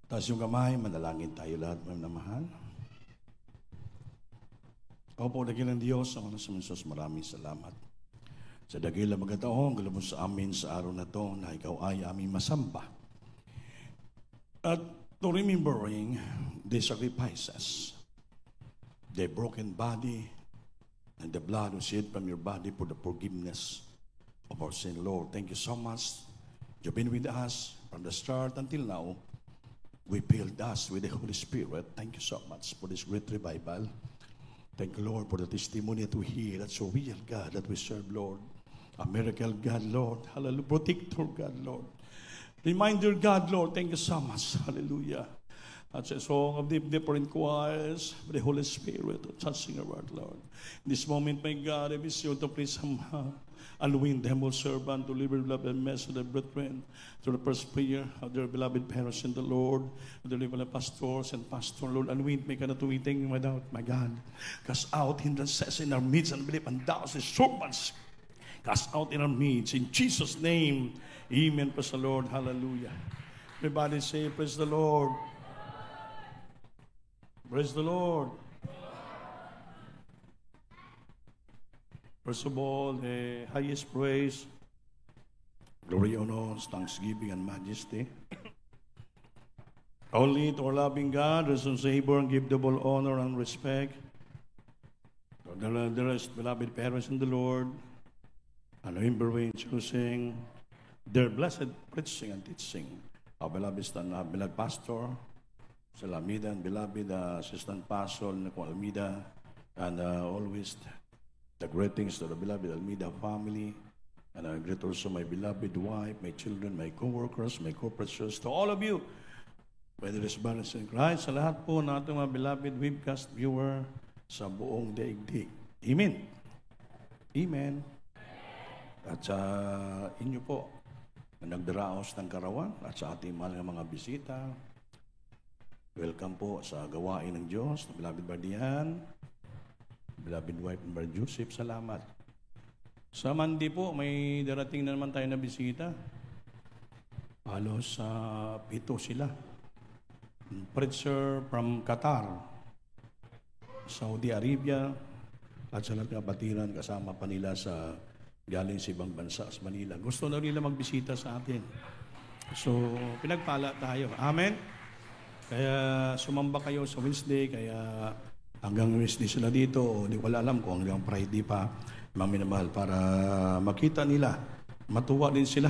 Taas yung kamay, manalangin tayo lahat, mga mahal. Opo, dakilang Diyos, ang mga sumunsos, maraming salamat. Sa dakilang magkataong, galabos sa amin sa araw na to, na ikaw ay aming masamba. At to remembering the sacrifices, the broken body, and the blood was shed from your body for the forgiveness of our sin, Lord. Thank you so much. You've been with us from the start until now. We filled us with the Holy Spirit. Thank you so much for this great revival. Thank you, Lord, for the testimony that we hear. That's a real God that we serve, Lord. A miracle God, Lord. Hallelujah. Protector God, Lord. Reminder God, Lord. Thank you so much. Hallelujah. That's a song of deep, different choirs of the Holy Spirit touching our heart, Lord. In this moment, my God, I wish you to please anoint the humble servant to deliver love and message of the brethren through the first prayer of their beloved parents in the Lord, of the beloved pastors and pastor, Lord. Anoint me ka na tuwiting without, my God. Cast out hindrances in our midst and believe and thou, his servants. Cast out in our midst. In Jesus' name, amen. Praise the Lord. Hallelujah. Everybody say, praise the Lord. Praise the Lord. First of all, the highest praise, glory, honor, thanksgiving, and majesty. Only to our loving God, risen Savior, and give double honor and respect. To the rest, beloved parents in the Lord, and remembering, choosing their blessed preaching and teaching. Our beloved pastor, Salamida, and beloved assistant pastor, Nicole Almeida, and always the greetings to the beloved Almeida family, and I greet also my beloved wife, my children, my co-workers, my co-preachers, to all of you, whether it's brothers in Christ, sa lahat po ng ating mga beloved webcast viewer sa buong daigdig. Amen. Amen. At sa inyo po, na nagdaraos ng Karawan, at sa ating mahal ng mga bisita, welcome po sa gawain ng Diyos, na beloved Bardian, beloved wife and Brother Joseph, salamat. Sa Monday po, may darating na naman tayo na bisita. Halos 7 sila. Preacher from Qatar, Saudi Arabia, at sa lahat ng kapatiran, kasama pa nila sa galing sa ibang bansa sa Manila. Gusto na nila magbisita sa atin. So, pinagpala tayo. Amen? Kaya sumamba kayo sa Wednesday, kaya hanggang Wednesday sila dito, o di wala alam kung hanggang Friday pa, maminamahal, para makita nila, matuwa din sila.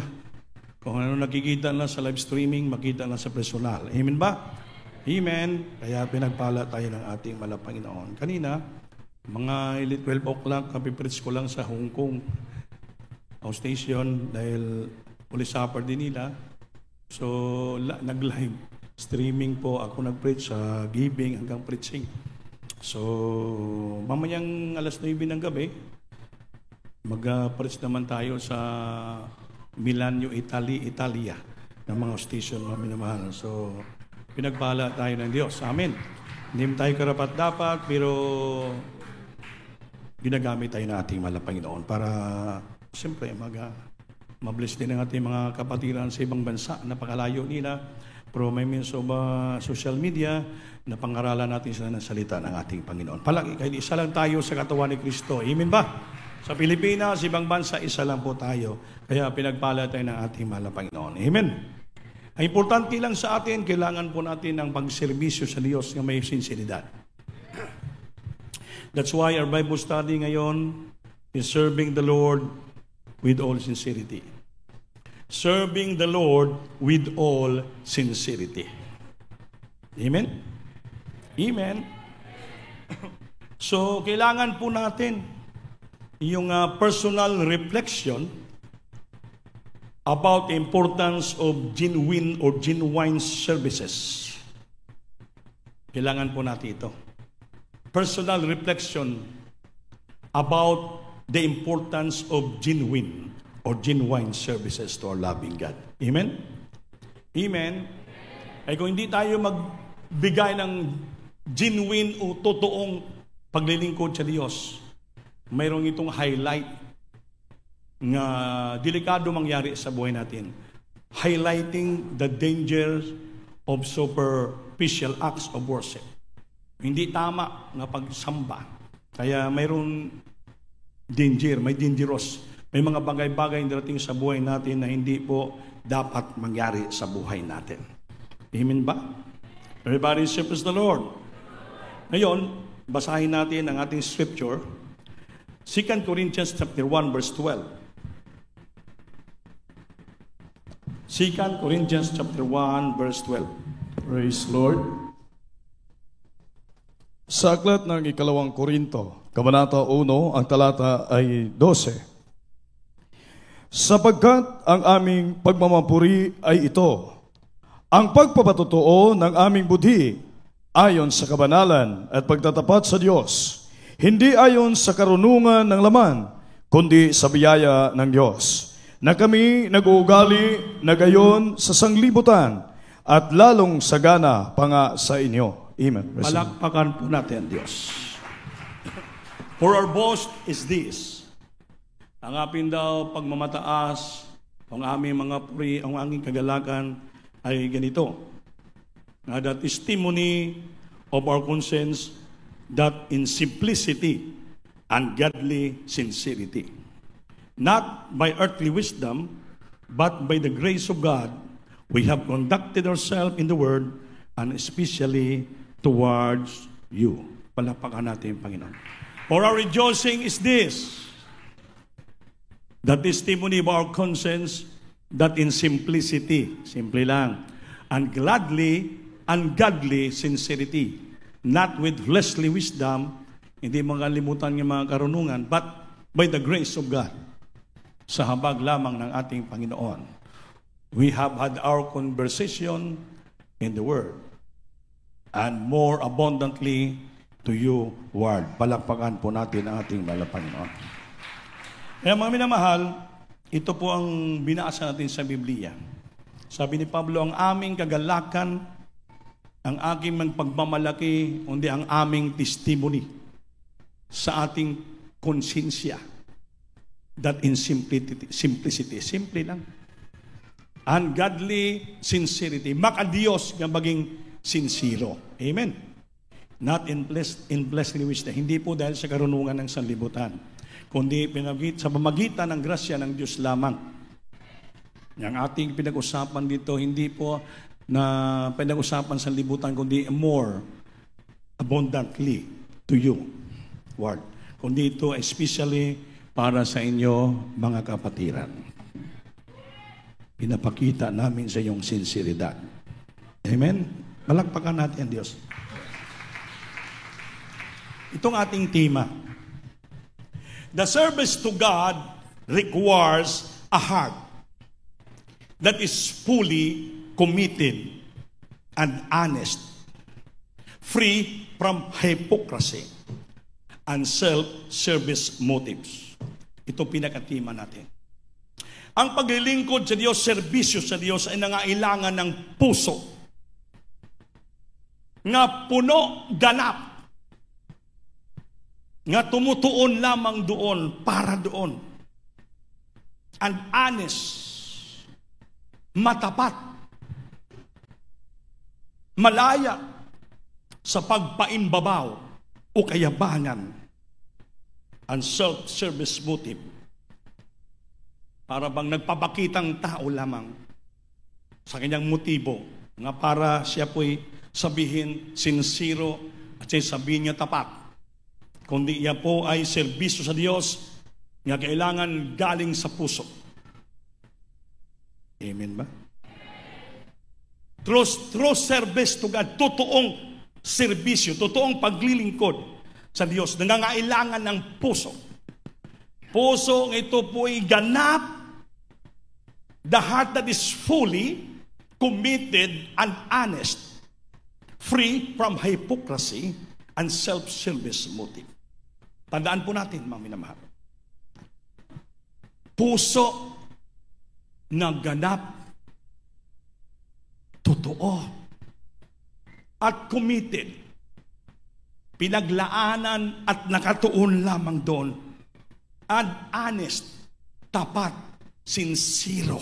Kung ano nakikita na sa live streaming, makita na sa personal. Amen ba? Amen. Kaya pinagpala tayo ng ating Panginoon. Kanina, mga 12 o'clock, kapipreach ko lang sa Hong Kong station dahil uli supper din nila. So, nag-live streaming po ako nag-preach sa giving hanggang preaching. So, mamayang alas 9 ng gabi, mag-preach naman tayo sa Milano, Italia, ng mga station na minamahal. So, pinagpala tayo ng Diyos. Amen. Hindi tayo karapat-dapat, pero ginagamit tayo ng ating mahal na Panginoon para, siyempre, mabless din ang ating mga kapatiran sa ibang bansa. Napakalayo nila. Pero may means of social media na pangaralan natin sila ng salita ng ating Panginoon. Palagi, kahit isa lang tayo sa katawan ni Kristo. Amen ba? Sa Pilipinas, ibang bansa, isa lang po tayo. Kaya pinagpala tayo ng ating mahal na Panginoon. Amen. Ang importante lang sa atin, kailangan po natin ng pagserbisyo sa Diyos na may sinseridad. That's why our Bible study ngayon is serving the Lord with all sincerity. Serving the Lord with all sincerity. Amen? Amen? So, kailangan po natin yung personal reflection about the importance of genuine or genuine services. Kailangan po natin ito. Personal reflection about the importance of genuine or genuine services to our loving God. Amen? Amen? Ay kung hindi tayo magbigay ng genuine o totoong paglilingkod sa Diyos, mayroong itong highlight na delikado mangyari sa buhay natin. Highlighting the dangers of superficial acts of worship. Hindi tama na pagsamba. Kaya mayroon danger, may dangerous. May mga bagay-bagay na darating sa buhay natin na hindi po dapat mangyari sa buhay natin. Amen ba? Everybody worship the Lord. Ngayon, basahin natin ang ating scripture. 2 Corinthians chapter 1 verse 12. 2 Corinthians chapter 1 verse 12. Praise Lord. Sa aklat ng ikalawang Korinto, Kabanata 1, ang talata ay 12. Sapagkat ang aming pagmamapuri ay ito, ang pagpapatotoo ng aming budhi ayon sa kabanalan at pagtatapat sa Diyos, hindi ayon sa karunungan ng laman, kundi sa biyaya ng Diyos, na kami nag-uugali na gayon sa sanglibutan at lalong sagana pa nga sa inyo. Amen. Palakpakan po natin, Diyos. For our boast is this. Ang apin daw pagmamataas, ang aming mga puri, ang aming kagalakan ay ganito. Na the testimony of our conscience that in simplicity and godly sincerity, not by earthly wisdom, but by the grace of God, we have conducted ourselves in the word and especially towards you. Palakpakan natin, Panginoon. For our rejoicing is this, the testimony of our conscience that in simplicity, simple lang, and gladly and godly sincerity, not with fleshly wisdom, hindi makalimutan ng mga karunungan, but by the grace of God, sa habag lamang ng ating Panginoon. We have had our conversation in the Word, and more abundantly to you, Word. Palakpakan po natin ang ating mahal na Panginoon. Kaya mga minamahal, ito po ang binasa natin sa Biblia. Sabi ni Pablo, ang aming kagalakan, ang aking pagmamalaki, kundi ang aming testimony sa ating konsensya. That in simplicity, simple lang. Ungodly sincerity, makadiyos nga maging sincero. Amen. Not in fleshly wisdom. Hindi po dahil sa karunungan ng sanlibutan, kundi sa pamagitan ng grasya ng Diyos lamang. Yang ating pinag-usapan dito, hindi po na pinag-usapan sa libutan, kundi more abundantly to you, Lord. Kundi ito especially para sa inyo, mga kapatiran. Pinapakita namin sa iyong sinseridad. Amen? Malakpakan natin ang Diyos. Itong ating tema. The service to God requires a heart that is fully committed and honest, free from hypocrisy and self-service motives. Ito pinakatima natin. Ang paglilingkod sa Diyos, serbisyo sa Diyos ay nangailangan ng puso nga puno ganap, nga tumutuon lamang doon, para doon, and honest, matapat, malaya sa pagpaimbabaw o kayabangan, and self-service motive, para bang nagpapakitang tao lamang sa kanyang motibo, nga para siya po'y sabihin sincero at siya sabihin niya tapat, kundi iya po ay serbisyo sa Diyos nga kailangan galing sa puso. Amen ba? True service to God, totoong serbisyo, totoong paglilingkod sa Diyos, nangangailangan ng puso. Puso ito po ay ganap, the heart that is fully committed and honest, free from hypocrisy and self-service motive. Tandaan po natin, mga minamahal. Puso na ganap, totoo, at committed, pinaglaanan at nakatuon lamang doon, and honest, tapat, sincero,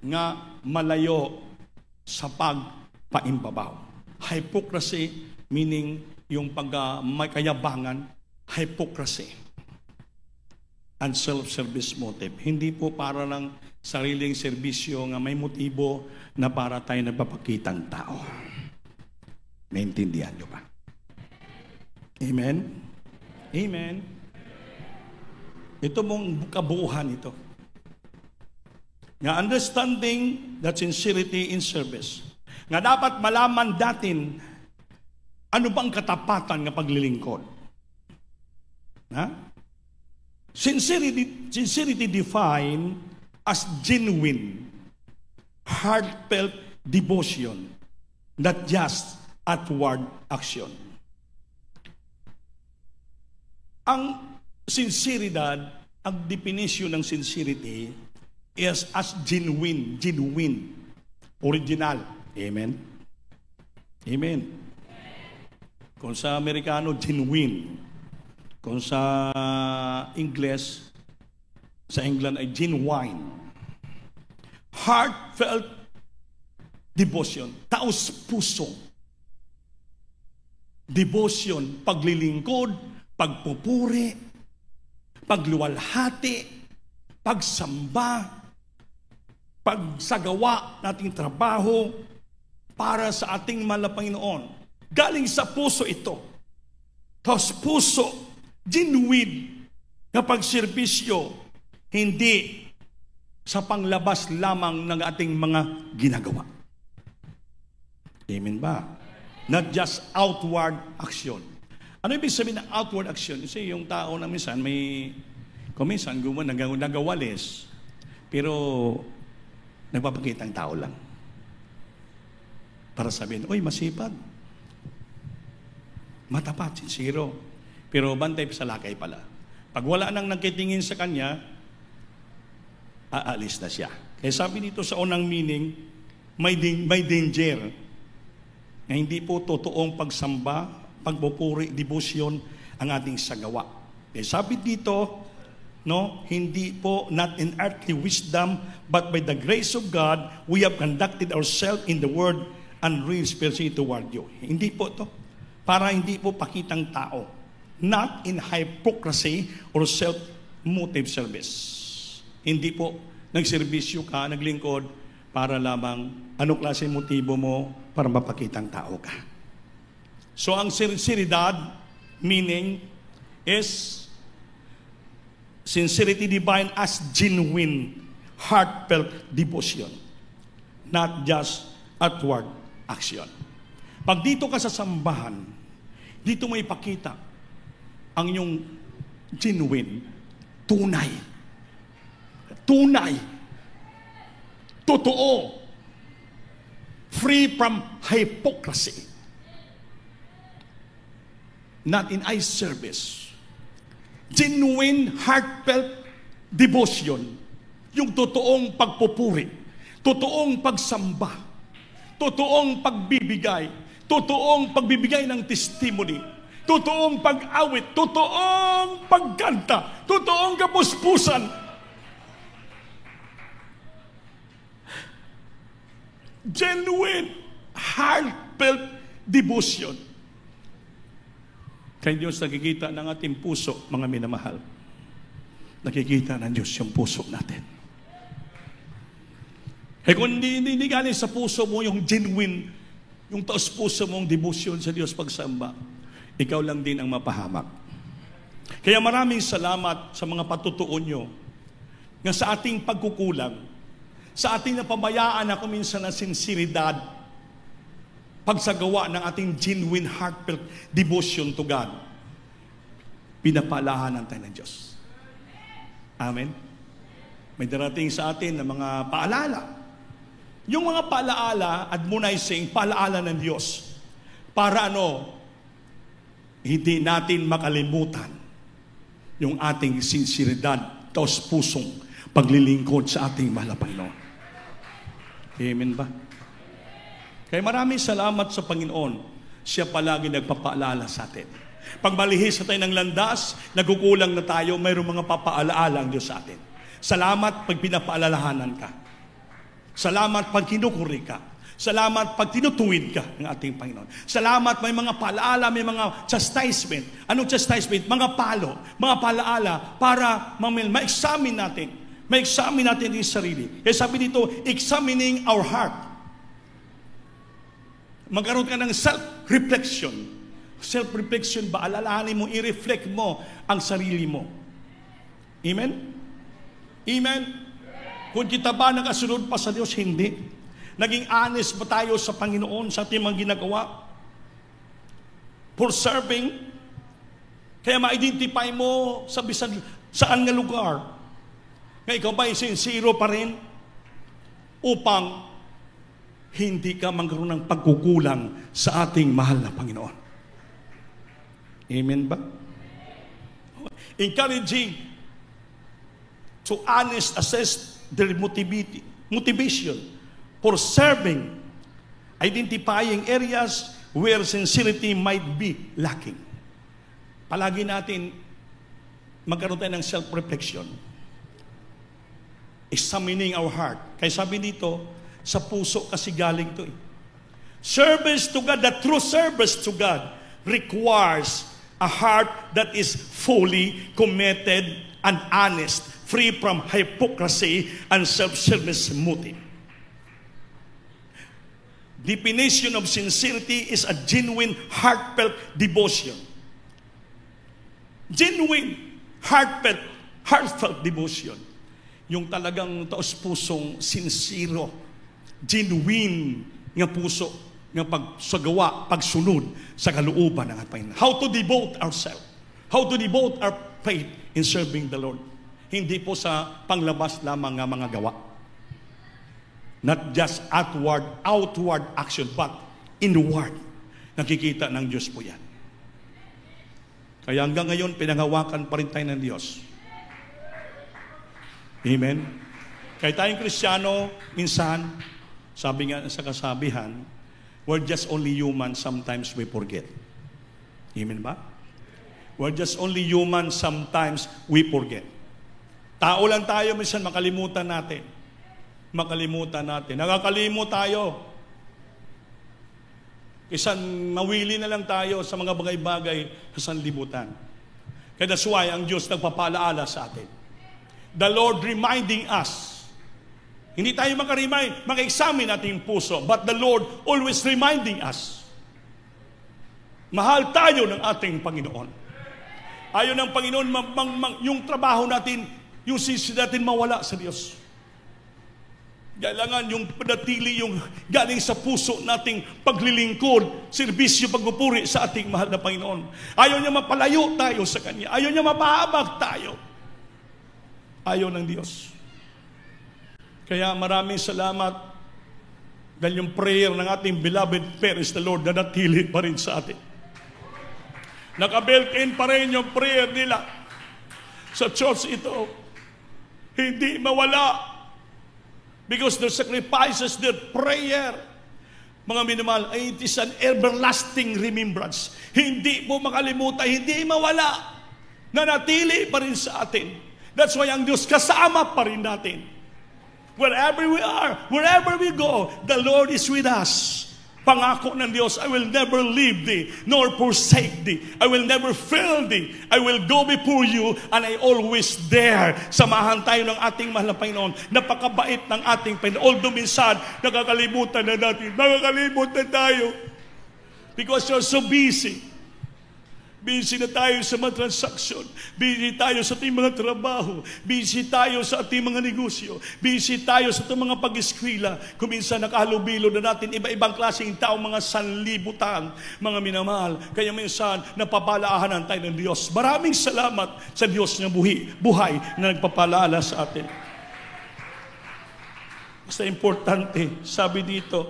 nga malayo sa pagpaimbabaw. Hypocrisy, meaning yung may kayabangan, hypocrisy. And self-service motive. Hindi po para ng sariling serbisyo nga may motibo na para tayo nagpapakitang tao. Naintindihan nyo ba? Amen? Amen? Ito mong kabuuhan ito. Nga understanding that sincerity in service. Nga dapat malaman natin ano bang katapatan ng paglilingkod. Ha? Sincerity defined as genuine, heartfelt devotion, not just outward action. Ang sinceridad, ang definition ng sincerity is as genuine, original. Amen? Amen. Kung sa Amerikano, genuine. Kung sa English, sa England ay genuine. Heartfelt devotion, taos-puso. Devotion, paglilingkod, pagpupuri, pagluwalhati, pagsamba, pagsagawa nating trabaho para sa ating mahal na Panginoon. Galing sa puso ito. Tapos puso, genuine na pagserbisyo, hindi sa panglabas lamang ng ating mga ginagawa. Amen ba? Not just outward action. Ano ibig sabihin ng outward action? Kasi yung tao na minsan minsan nagawalis, pero nagpapakita ang tao lang. Para sabihin, oy, masipag. Matapat, sincero. Pero bantay sa lakay pala. Pag wala nang nagkitingin sa kanya, aalis na siya. Kaya sabi dito sa unang meaning, may danger na hindi po totoong pagsamba, pagpupuri, devotion ang ating sagawa. Kaya sabi dito, hindi po, not in earthly wisdom, but by the grace of God, we have conducted ourselves in the word and real spiritually toward you. Hindi po to. Para hindi po pakitang tao. Not in hypocrisy or self-motive service. Hindi po nagserbisyo ka, naglingkod, para lamang anong klase motibo mo para mapakitang tao ka. So ang sinceridad, meaning, is sincerity defined as genuine, heartfelt devotion. Not just outward action. Pag dito ka sa sambahan, dito mo ipakita ang iyong genuine, tunay, totoo, free from hypocrisy. Not in eye service. Genuine, heartfelt devotion. Yung totoong pagpupuri, totoong pagsamba, totoong pagbibigay ng testimony, totoong pag-awit, totoong pagkanta, totoong kapuspusan. Genuine, heartfelt devotion. Kaya Diyos nakikita ng ating puso, mga minamahal. Nakikita ng Diyos yung puso natin. Eh kung hindi galing sa puso mo yung genuine, yung taos puso mong devotion sa Diyos pagsamba, ikaw lang din ang mapahamak. Kaya maraming salamat sa mga patutuon nyo nga sa ating pagkukulang, sa ating napabayaan na kuminsan na sinseridad, pagsagawa ng ating genuine heartfelt devotion to God, pinapalahanan tayo ng Diyos. Amen? May darating sa atin na mga paalala. Yung mga paalaala, admonizing, paalaala ng Diyos, para hindi natin makalimutan yung ating sinseridad, taos pusong paglilingkod sa ating mahal na Panginoon. Amen ba? Kaya maraming salamat sa Panginoon. Siya palagi nagpapaalala sa atin. Pag malihis na tayo ng landas, nagkukulang na tayo, mayroong mga papaalaala ang Diyos sa atin. Salamat pag pinapaalalahanan ka. Salamat pag kinukuri ka. Salamat pag tinutuwid ka ng ating Panginoon. Salamat may mga paalaala, may mga chastisement. Anong chastisement? Mga palo, mga paalaala para ma-examine natin. Ma-examine natin yung sarili. Kaya sabi dito, examining our heart. Magkaroon ka ng self-reflection. Self-reflection ba? Alalahanin mo, i-reflect mo ang sarili mo. Amen? Amen? Kung kita ba nakasunod pa sa Diyos, hindi. Naging honest ba tayo sa Panginoon sa ating mga ginagawa? For serving? Kaya ma-identify mo sa bisan saan nga lugar na ikaw ba sincere pa rin upang hindi ka magkaroon ng pagkukulang sa ating mahal na Panginoon. Amen ba? Encouraging to honest assess their motivation for serving, identifying areas where sincerity might be lacking. Palagi natin magkaroon tayo ng self-reflection. Examining our heart. Kaya sabi dito, sa puso kasi galing to eh. Service to God, the true service to God requires a heart that is fully committed and honest, free from hypocrisy and self-service motive. Definition of sincerity is a genuine, heartfelt devotion. Genuine, heartfelt devotion. Yung talagang taos-pusong sincero, genuine nga puso, nga pagsagawa, pagsunod sa kalooban ng ating Panginoon. How to devote ourselves. How to devote our faith in serving the Lord. Hindi po sa panglabas lamang nga mga gawa. Not just outward action, but inward. Nakikita ng Diyos po yan. Kaya hanggang ngayon, pinanghawakan pa rin tayo ng Diyos. Amen? Kaya tayong Kristiyano, minsan, sabi nga sa kasabihan, we're just only human, sometimes we forget. Amen ba? We're just only human, sometimes we forget. Tao lang tayo, minsan makalimutan natin. Nakakalimot tayo. Kaysa mawili na lang tayo sa mga bagay-bagay sa sanlibutan. Kaya that's why ang Diyos nagpapaalaala sa atin. The Lord reminding us. Hindi tayo maka-examine natin yung puso, but the Lord always reminding us. Mahal tayo ng ating Panginoon. Ayaw ng Panginoon, yung trabaho natin, yung sisi natin mawala sa Diyos. Kailangan yung panatili, yung galing sa puso nating paglilingkod, serbisyo, pagpupuri sa ating mahal na Panginoon. Ayaw niya mapalayo tayo sa Kanya. Ayaw niya mapahabag tayo. Ayaw ng Diyos. Kaya maraming salamat dahil yung prayer ng ating beloved parents, the Lord, nanatili pa rin sa atin. Naka-built-in pa rin yung prayer nila sa church ito. Hindi mawala. Because their sacrifices, their prayer, mga minamahal, it is an everlasting remembrance. Hindi mo makalimutan, hindi mawala. Nanatili pa rin sa atin. That's why ang Diyos kasama pa rin natin. Wherever we are, wherever we go, the Lord is with us. Pangako ng Diyos, I will never leave thee, nor forsake thee. I will never fail thee. I will go before you, and I always there. Samahan tayo ng ating mahal na Panginoon. Napakabait ng ating Panginoon. Although minsan, nakakalimutan na natin. Nakakalimutan tayo. Because you're so busy. Busy na tayo sa mga transaksyon. Busy tayo sa ating mga trabaho. Busy tayo sa ating mga negosyo. Busy tayo sa ating mga pag-eskwela. Kuminsan nakahalubilo na natin iba-ibang klaseng tao, mga sanlibutan, mga minamahal. Kaya minsan napapalaahanan tayo ng Diyos. Maraming salamat sa Diyos na buhay na nagpapalaala sa atin. Basta importante, sabi dito,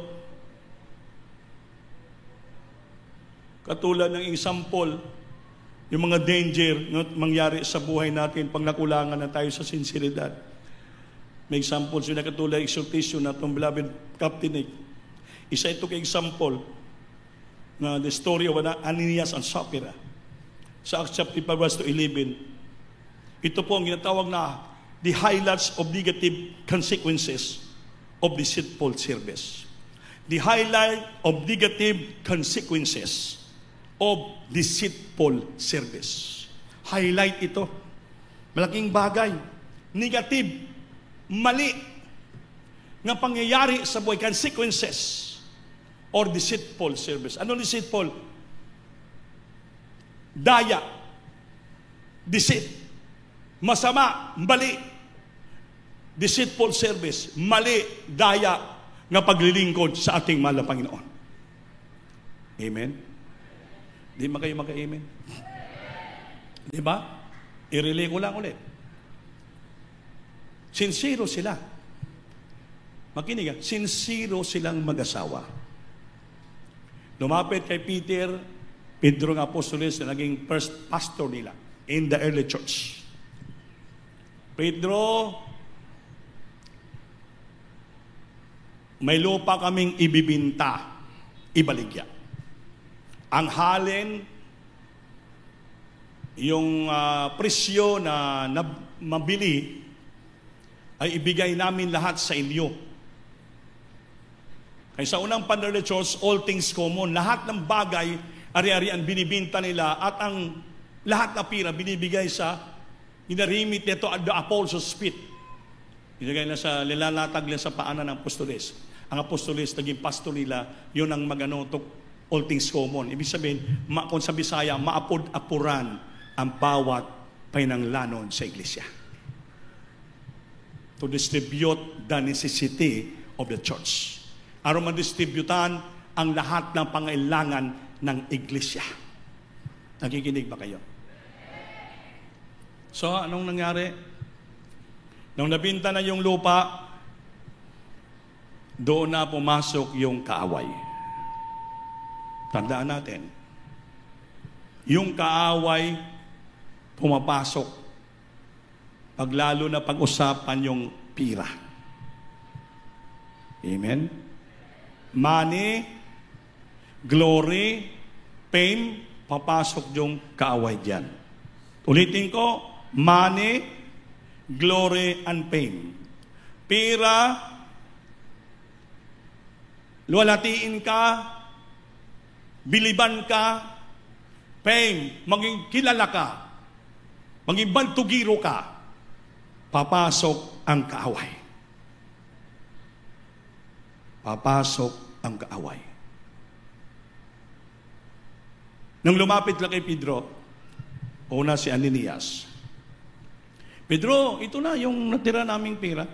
katulad ng example, yung mga danger na mangyari sa buhay natin pag nakulangan na tayo sa sinseridad. May example, so nakatulad exhortation na itong beloved captain. Isa ito kay example na the story of Ananias and Sapphira. Sa Acts chapter 5 verse 11. Ito po ang ginatawag na the highlights of negative consequences of deceitful service. the highlight of negative consequences of deceitful service. Highlight ito. Malaking bagay. Negative. Mali. Nga pangyayari sa buhay. Consequences or deceitful service. Ano deceitful? Daya. Deceit. Masama. Mali. Deceitful service, mali, daya, nga paglilingkod sa ating mahal na Panginoon. Amen? Di ba kayo magka-amen? Di ba? I-relay ko lang ulit. Sincero sila. Makinig, sincero silang mag-asawa. Lumapit kay Pedro ng Apostoles na naging first pastor nila in the early church. Pedro, may lupa kaming ibibinta, ibaligya. Ang halin, yung presyo na mabili, ay ibigay namin lahat sa inyo. Kaya sa unang Panday Church, all things common, lahat ng bagay, ari-arian binibinta nila, at ang lahat na pira binibigay sa inarimit nito at the apostles' feet. Ilagay na sa lilalatag na sa paanan ng apostoles. Ang apostoles, naging pastor nila, yun ang maganotok, all things common. Ibig sabihin, kung sa Bisaya, maapod-apuran ang bawat pinanglanon sa iglesia. To distribute the necessity of the church. Aron madistributan ang lahat ng pangailangan ng iglesia. Nakikinig ba kayo? So, anong nangyari? Nung nabinta na yung lupa, doon na pumasok yung kaaway. Tandaan natin, yung kaaway pumapasok pag lalo na pag-usapan yung pira. Amen? Money, glory, fame, papasok yung kaaway dyan. Ulitin ko, money, glory, and fame. Pira, luwalatiin ka, biliban ka, fame, maging kilala ka, maging bantugiro ka, papasok ang kaaway. Papasok ang kaaway. Nung lumapit lang kay Pedro, una si Ananias. Pedro, ito na yung natira naming pera.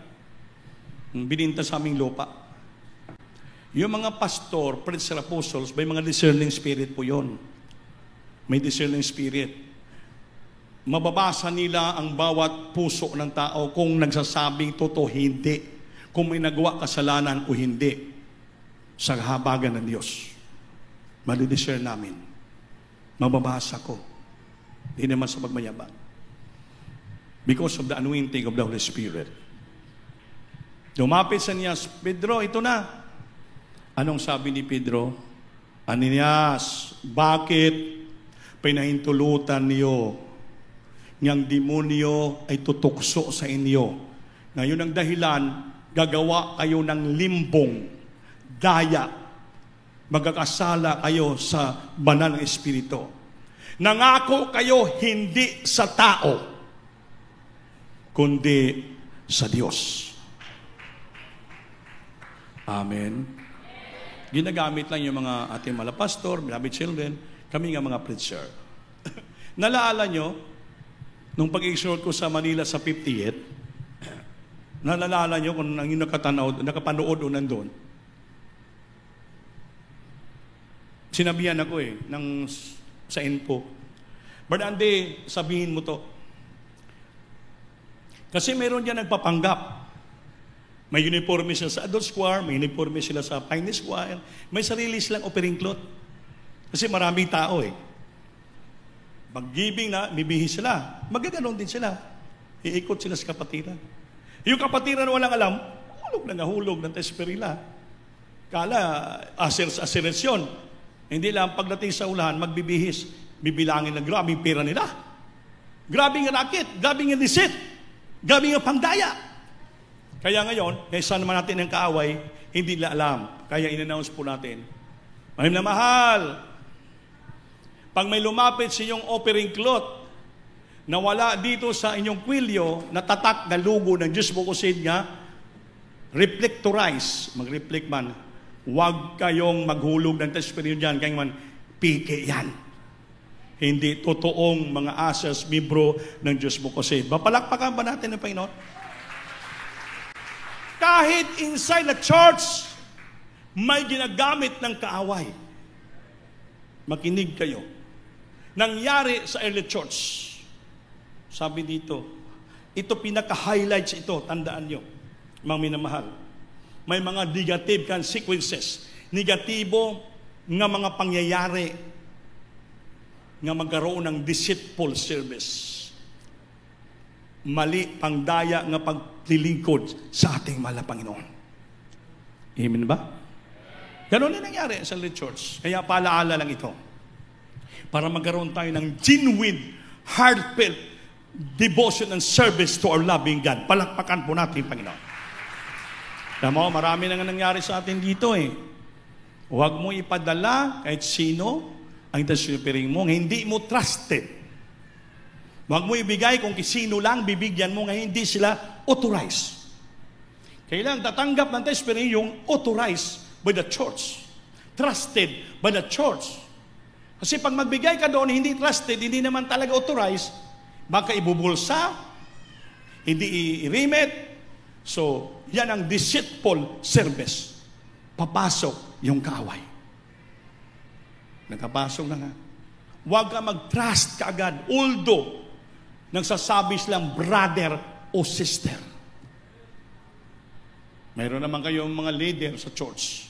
Bininta sa aming lupa. Yung mga pastor, preacher, apostles, may mga discerning spirit po yon. May discerning spirit. Mababasa nila ang bawat puso ng tao kung nagsasabing totoo, hindi. Kung may nagawa kasalanan o hindi. Sa habagan ng Diyos. Mali-discern namin. Mababasa ko. Hindi naman sa pagmayabang. Because of the anointing of the Holy Spirit. Dumapit sa niya, Pedro, ito na. Anong sabi ni Pedro? Ananias, bakit pinahintulutan niyo niyang demonyo ay tutukso sa inyo? Ngayon ang dahilan, gagawa kayo ng limbong, daya, magkakasala kayo sa banal na Espiritu. Nangako kayo hindi sa tao, kundi sa Diyos. Amen. Ginagamit lang yung mga ating mga pastor, beloved children, kami nga mga preacher. Nalaala nyo, nung pag-exhort ko sa Manila sa 58, nalala nyo kung ang nakapanood o nandun, sinabihan ako sa info, Brother Andy, sabihin mo to. Kasi meron dyan nagpapanggap. May uniforme sila sa adult choir, may uniforme sila sa pioneer choir, may sarili silang offering cloth. Kasi maraming tao Pag-giving na, bibihis sila. Magaganon din sila. Iikot sila sa kapatiran. Yung kapatiran walang alam, hulog na nahulog ng tesperila. Kala, asirasyon. Hindi lang pagdating sa ulahan, magbibihis. Bibilangin ng grabing pera nila. Grabing racket, grabing deceit, grabing pangdaya. Kaya ngayon, kaysa naman natin ng kaaway, hindi nila alam Kaya in-announce po natin, mahal na mahal, pag may lumapit sa inyong offering cloth, na wala dito sa inyong kwilyo, na tatak na logo ng Diyos Bukusid nga, reflectorize, mag-reflect man, huwag kayong maghulog ng testimony dyan, kaya man, pike yan. Hindi totoong mga asas, membro ng Diyos Bukusid. Mapalakpakan ba natin ng Panginoon? Kahit inside the church, may ginagamit ng kaaway. Makinig kayo. Nangyari sa early church. Sabi dito, ito pinaka-highlights ito, tandaan nyo, mga minamahal. May mga negative consequences, negatibo nga mga pangyayari nga magkaroon ng deceitful service. Mali pangdaya nga paglilingkod sa ating mahal na Panginoon. Amen ba? Ganon na nangyari sa early church. Kaya paalaala lang ito. Para magkaroon tayo ng genuine, heartfelt devotion and service to our loving God. Palakpakan po natin, Panginoon. Alam mo, marami na nga nangyari sa atin dito eh. Huwag mo ipadala kahit sino ang testimony mo, hindi mo trusted. Huwag mo ibigay kung sino lang bibigyan mo nga hindi sila authorized. Kailangan tatanggap ng testimony yung authorized by the church. Trusted by the church. Kasi pag magbigay ka doon, hindi trusted, hindi naman talaga authorized, baka ibubulsa, hindi i-remit. So, yan ang deceitful service. Papasok yung kaaway. Nakapasok na nga. Huwag ka mag-trust kaagad, although nagsasabi silang brother o sister. Mayroon naman kayong mga leader sa church.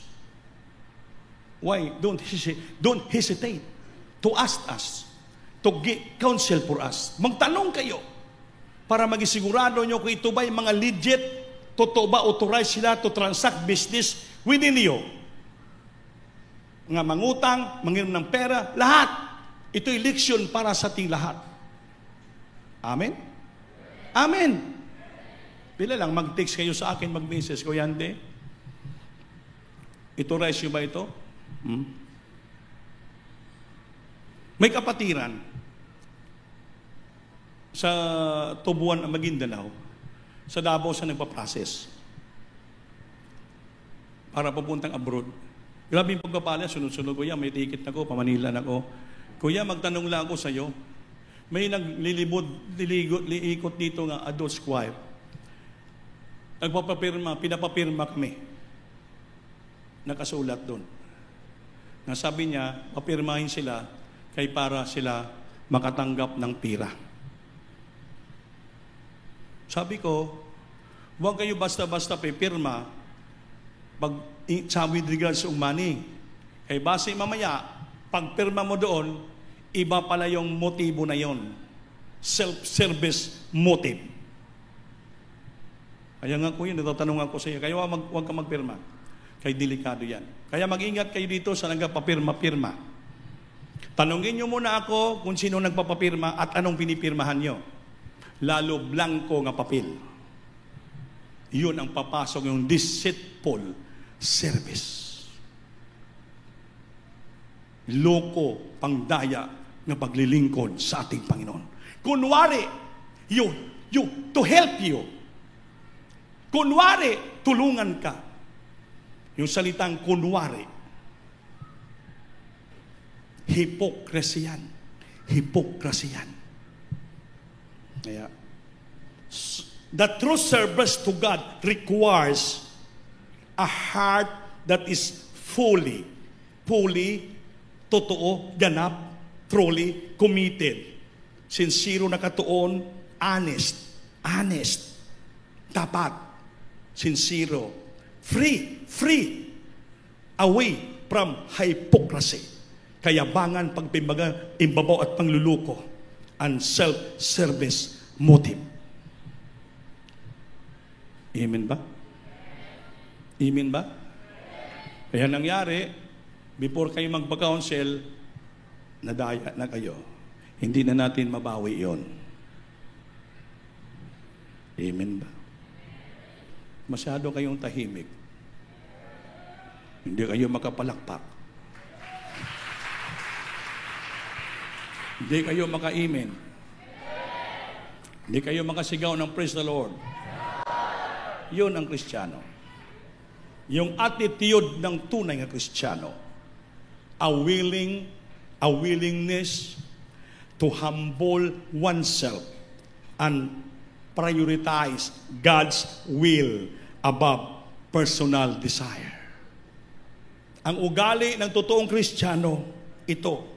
Why? Don't hesitate to ask us, to get counsel for us. Magtanong kayo para magisigurado nyo kung ito ba yung mga legit, totoo ba, authorized sila to transact business within you. Nga mangutang, manginom ng pera, lahat. Ito'y leksyon para sa ating lahat. Amen? Amen. Bila lang, mag-text kayo sa akin, mag-message ko, Yande. Authorize nyo ba ito? May kapatiran sa Tubuan, Maguindanao, sa Davao sa nagpa-process para papuntang abroad. Grabe yung pagpapala, sunod-sunod, kuya, may ticket na ko, pamanila na ko. Kuya, magtanong lang ako sa iyo. May liikot dito nga, adult squire. Nagpapapirma, pinapapirma kami. Nakasulat doon. Nasabi niya, papirmahin sila kay para sila makatanggap ng pira. Sabi ko, huwag kayo basta-basta pipirma pag sa with regards to money. Kay base mamaya, pag pirma mo doon, iba pala yung motibo na yon. Self-service motive. Kaya nga kuya, natatanong ako sa iyo, kaya huwag ka magpirma. Kaya delikado yan. Kaya mag-ingat kayo dito sa nagpapapirma-pirma. Tanungin nyo muna ako kung sino nagpapapirma at anong pinipirmahan nyo. Lalo blanco nga papel. Yun ang papasok yung deceitful service. Loko, pangdaya na paglilingkod sa ating Panginoon. Kunwari, to help you. Kunwari, tulungan ka. Yung salitang kunwari, hypocrisy yan. Hypocrisy yan. Kaya, the true service to God requires a heart that is fully, totoo, ganap, truly committed, sincere na katuon, honest, tapat, sincere, free, away from hypocrisy, kayabangan, pagpimbaga, imbabaw at pangluluko, and self-service motive. Amen ba? Amen ba? Kaya nangyari, before kayo magpa-counsel, nadaya na kayo. Hindi na natin mabawi yon. Amen ba? Masyado kayong tahimik. Hindi kayo makapalakpak. Hindi kayo maka-amen. Hindi kayo makasigaw ng praise the Lord. Yun ang Kristiyano. Yung attitude ng tunay na Kristiyano. A willingness to humble oneself and prioritize God's will above personal desire. Ang ugali ng totoong Kristiyano, ito,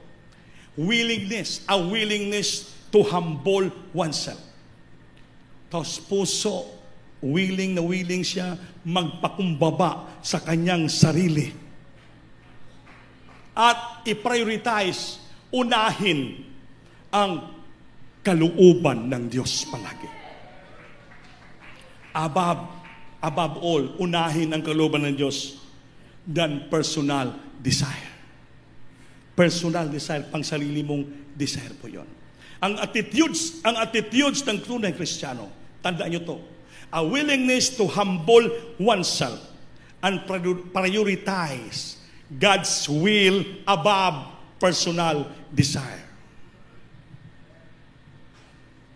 a willingness to humble oneself. Tapos puso, willing na willing siya magpakumbaba sa kanyang sarili. At i-prioritize, unahin ang kalooban ng Diyos palagi. Above all, unahin ang kalooban ng Diyos than personal desire. Personal desire, pang sarili mong desire po yun. Ang attitudes ng tunay Kristiyano, tandaan nyo to, a willingness to humble oneself and prioritize God's will above personal desire.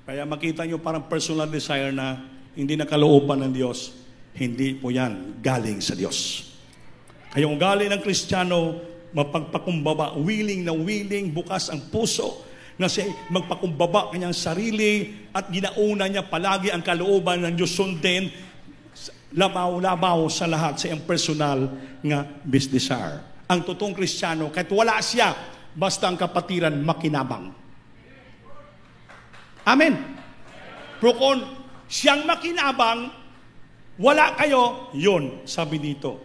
Kaya makita nyo parang personal desire na hindi nakalooban ng Diyos, hindi po yan galing sa Diyos. Kaya yung galing ng Kristiyano, mapagpakumbaba, willing na willing, bukas ang puso, na siya magpakumbaba kanyang sarili at ginauna niya palagi ang kalooban ng Diyos sundin, labaw-labaw sa lahat sa iyang personal nga desire. Ang totoong Kristiyano, kahit wala siya, basta ang kapatiran makinabang. Amen. Pero kung siyang makinabang, wala kayo, yun, sabi dito,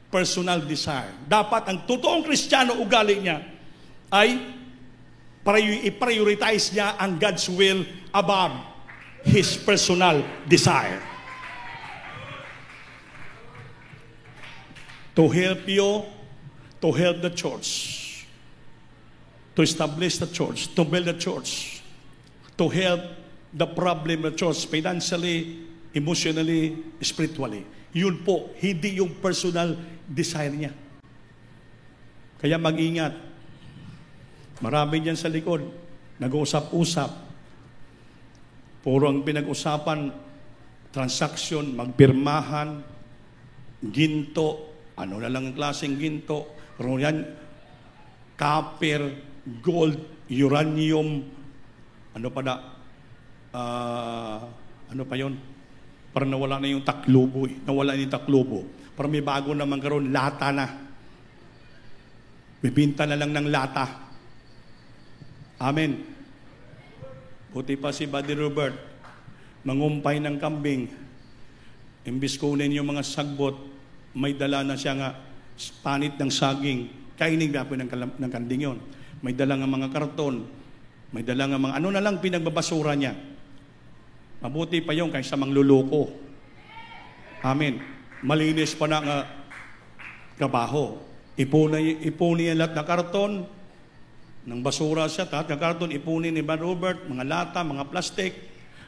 personal desire. Dapat ang totoong Kristiyano, ugali niya, ay i-prioritize niya ang God's will above his personal desire. To help you, to help the church, to establish the church, to build the church, to help the problem of the church financially, emotionally, spiritually. Yun po, hindi yung personal desire niya. Kaya mag-ingat. Marami dyan sa likod, nag-uusap-usap. Puro ang pinag-usapan, transaction, magpirmahan, ginto, ano na lang ang klaseng ginto, royan, copper, gold, uranium, ano pa na, ano pa yon? Parang nawala na yung taklubo eh. Nawala na yung taklubo. Parang may bago naman karoon, lata na. Bibinta na lang ng lata. Amen. Buti pa si Buddy Robert, mangumpay ng kambing. Imbis kunin yung mga sagbot, may dala na siya nga panit ng saging. Kainig na po ng kanding yun. May dala nga mga karton. May dala nga mga, ano na lang pinagbabasura niya. Mabuti pa yung kaysa mangluloko. Amen. Malinis pa na nga trabaho. Ipunin yan lahat na karton. Nang basura siya, lahat ng karton, ipunin ni Buddy Robert, mga lata, mga plastic.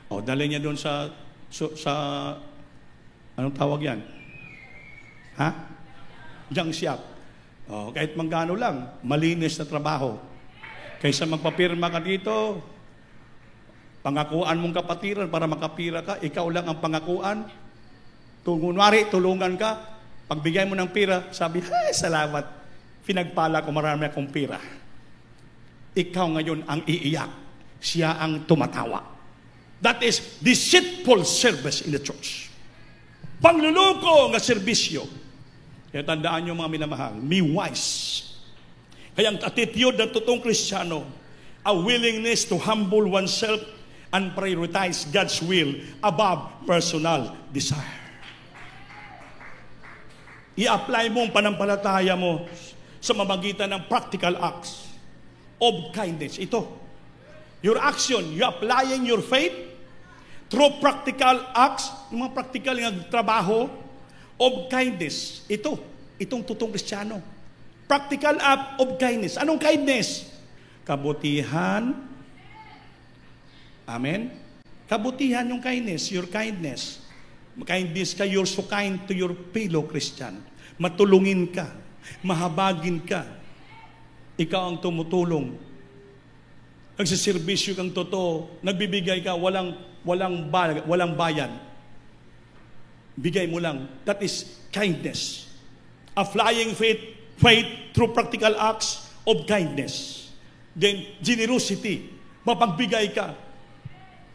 O, dali niya doon sa anong tawag yan? Ha? Junk shop. O, kahit manggano lang, malinis na trabaho. Kaysa magpapirma ka dito, pangakuan mong kapatiran para makapira ka, ikaw lang ang pangakuan. Kunwari, tulungan ka, pagbigay mo ng pira, sabi, hey, salamat, pinagpala ko marami akong pira. Ikaw ngayon ang iiyak, siya ang tumatawa. That is deceitful service in the church. Pangluluko nga serbisyo. Kaya tandaan nyo mga minamahal, be wise. Kaya ang attitude ng totoong Kristiyano, a willingness to humble oneself and prioritize God's will above personal desire. I-apply mo ang panampalataya mo sa mamagitan ng practical acts of kindness. Ito, your action, you applying your faith through practical acts, yung mga practical ng trabaho of kindness. Itong totoong Kristiyano. Practical act of kindness. Anong kindness? Kabutihan. Amen? Kabutihan yung kindness, your kindness. Kindness ka, you're so kind to your fellow Christian. matulungin ka, mahabagin ka. Ikaw ang tumutulong. Nagsiservisyo kang totoo, nagbibigay ka, walang bayan. Bigay mo lang. That is kindness. A flying faith through practical acts of kindness. Then, generosity. Mapagbigay ka.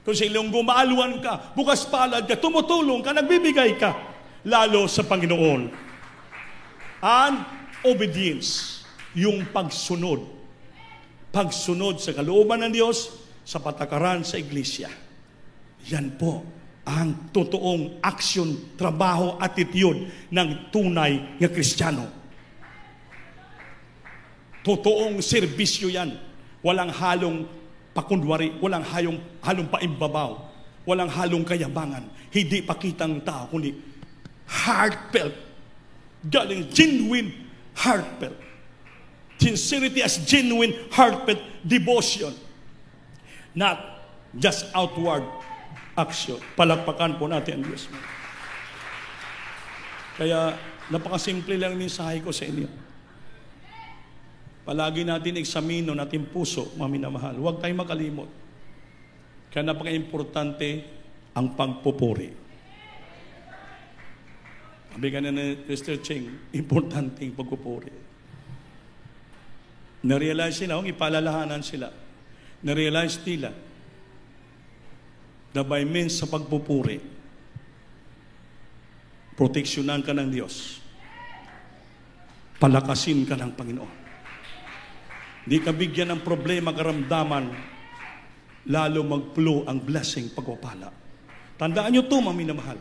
Kung sa ilang gumaaluan ka, bukas palad ka, tumutulong ka, nagbibigay ka. Lalo sa Panginoon. And obedience. Yung pagsunod. Pagsunod sa kalooban ng Diyos, sa patakaran sa iglesia. Yan po ang totoong aksyon, trabaho, attitude ng tunay na Kristiyano. Totoong serbisyo yan. Walang halong pakunwari, walang halong paimbabaw, walang halong kayabangan. Hindi pakitang tao, kundi heartfelt. Galing genuine heartfelt. Sincerity as genuine, heartfelt devotion. Not just outward action. Palakpakan po natin ang Diyos. Kaya, napakasimple lang mensahe ko sa inyo. Palagi natin eksamino natin puso, mga minamahal. Huwag tayong makalimot. Kaya napaka-importante ang pagpupuri. Sabi ka na ni Mr. Cheng, importante ang pagpupuri. Na-realize sila, ipalalahanan sila. Na-realize nila na by means sa pagpupuri, proteksyonan ka ng Diyos. Palakasin ka ng Panginoon. Hindi ka bigyan ng problema, karamdaman, lalo mag-flow ang blessing, pagpapala. Tandaan nyo ito, mga minamahal.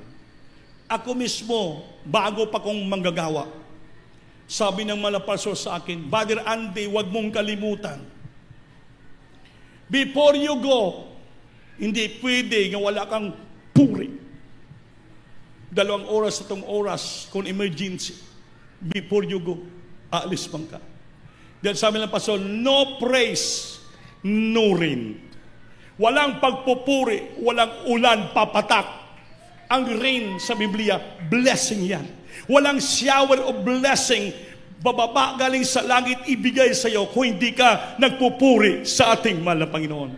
Ako mismo, bago pa kong manggagawa, sabi ng malapasor sa akin, Brother Andy, huwag mong kalimutan. Before you go, hindi pwede nga wala kang puri. 2 oras sa itong oras, kung emergency, before you go, aalis bang ka. Dahil sabi ng pastor, no praise, no rain. Walang pagpupuri, walang ulan papatak. Ang rain sa Biblia, blessing yan. Walang shower of blessing, bababa galing sa langit, ibigay sa iyo kung hindi ka nagpupuri sa ating mahal na Panginoon.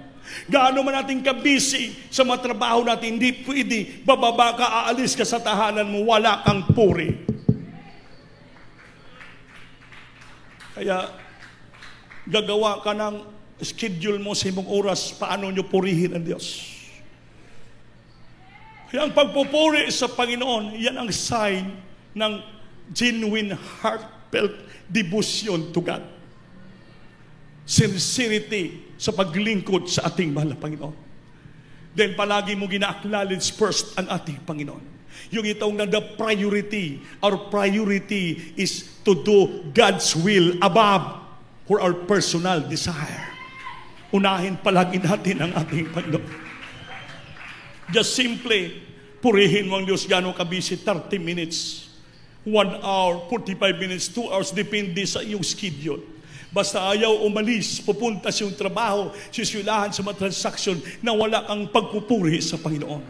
Gaano man natin ka-busy sa mga trabaho natin, hindi pwede, bababa ka, aalis ka sa tahanan mo, wala kang puri. Kaya, gagawa ka ng schedule mo sa imong oras, paano nyo purihin ang Diyos. Kaya ang pagpupuri sa Panginoon, yan ang sign ng genuine heartfelt devotion to God. Sincerity sa paglingkod sa ating mahal na Panginoon. Then palagi mo gina-acknowledge first ang ating Panginoon. Yung itong na the priority, our priority is to do God's will above for our personal desire. Unahin palagi natin ang ating Panginoon. Just simply, purihin mo ang Diyos gano'ng kabisi, 30 minutes. 1 hour, 45 minutes, 2 hours, depende sa iyong schedule. Basta ayaw umalis, pupunta sa iyong trabaho, sisulahan sa mga transaksyon na wala kang pagpupuri sa Panginoon.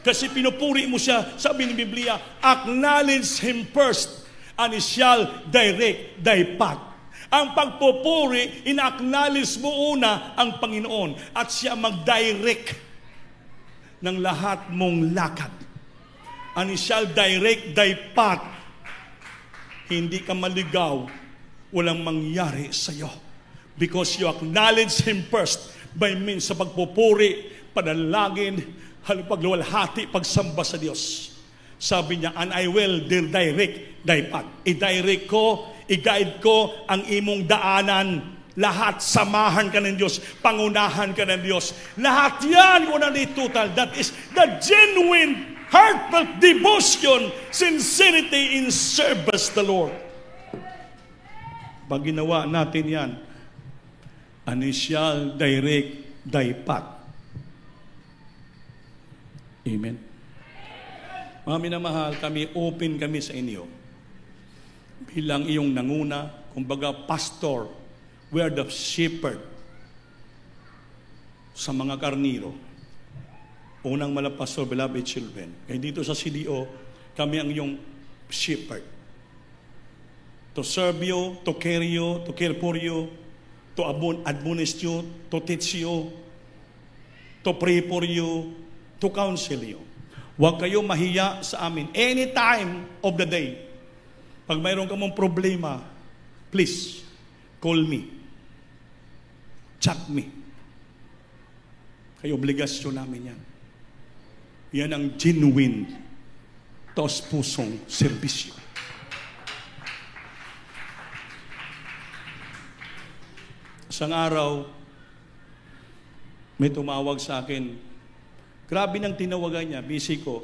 Kasi pinupuri mo siya, sabi ng Biblia, acknowledge Him first, and He shall direct thy path. Ang pagpupuri, ina-acknowledge mo una ang Panginoon at siya mag-direct ng lahat mong lakad. And He shall direct thy path. Hindi ka maligaw, walang mangyari sa iyo. Because you acknowledge Him first by means sa pagpupuri, panalangin, pagluwalhati, pagsamba sa Diyos. Sabi niya, and I will direct thy path. I-direct ko, i-guide ko ang imong daanan. Lahat, samahan ka ng Diyos, pangunahan ka ng Diyos. Lahat yan, una ni total. That is the genuine heartfelt devotion, sincerity in service the Lord. Pag ginawa natin yan, and He shall direct thy path. Amen. Mga minamahal, kami, open kami sa inyo. Bilang iyong nanguna, kumbaga pastor, we are the shepherd sa mga karniro. Unang malapastor, beloved children. Kaya dito sa CDO, kami ang iyong shepherd. to serve you, to care for you, to admonish you, to teach you, to pray for you, to counsel you. Huwag kayo mahiya sa amin. Any time of the day. Pag mayroon ka mong problema, please, call me. Chat me. Kayo, obligasyon namin yan. Yan ang genuine, taos-pusong serbisyo. Isang araw, may tumawag sa akin. Grabe nang tinawagan niya, busy ko.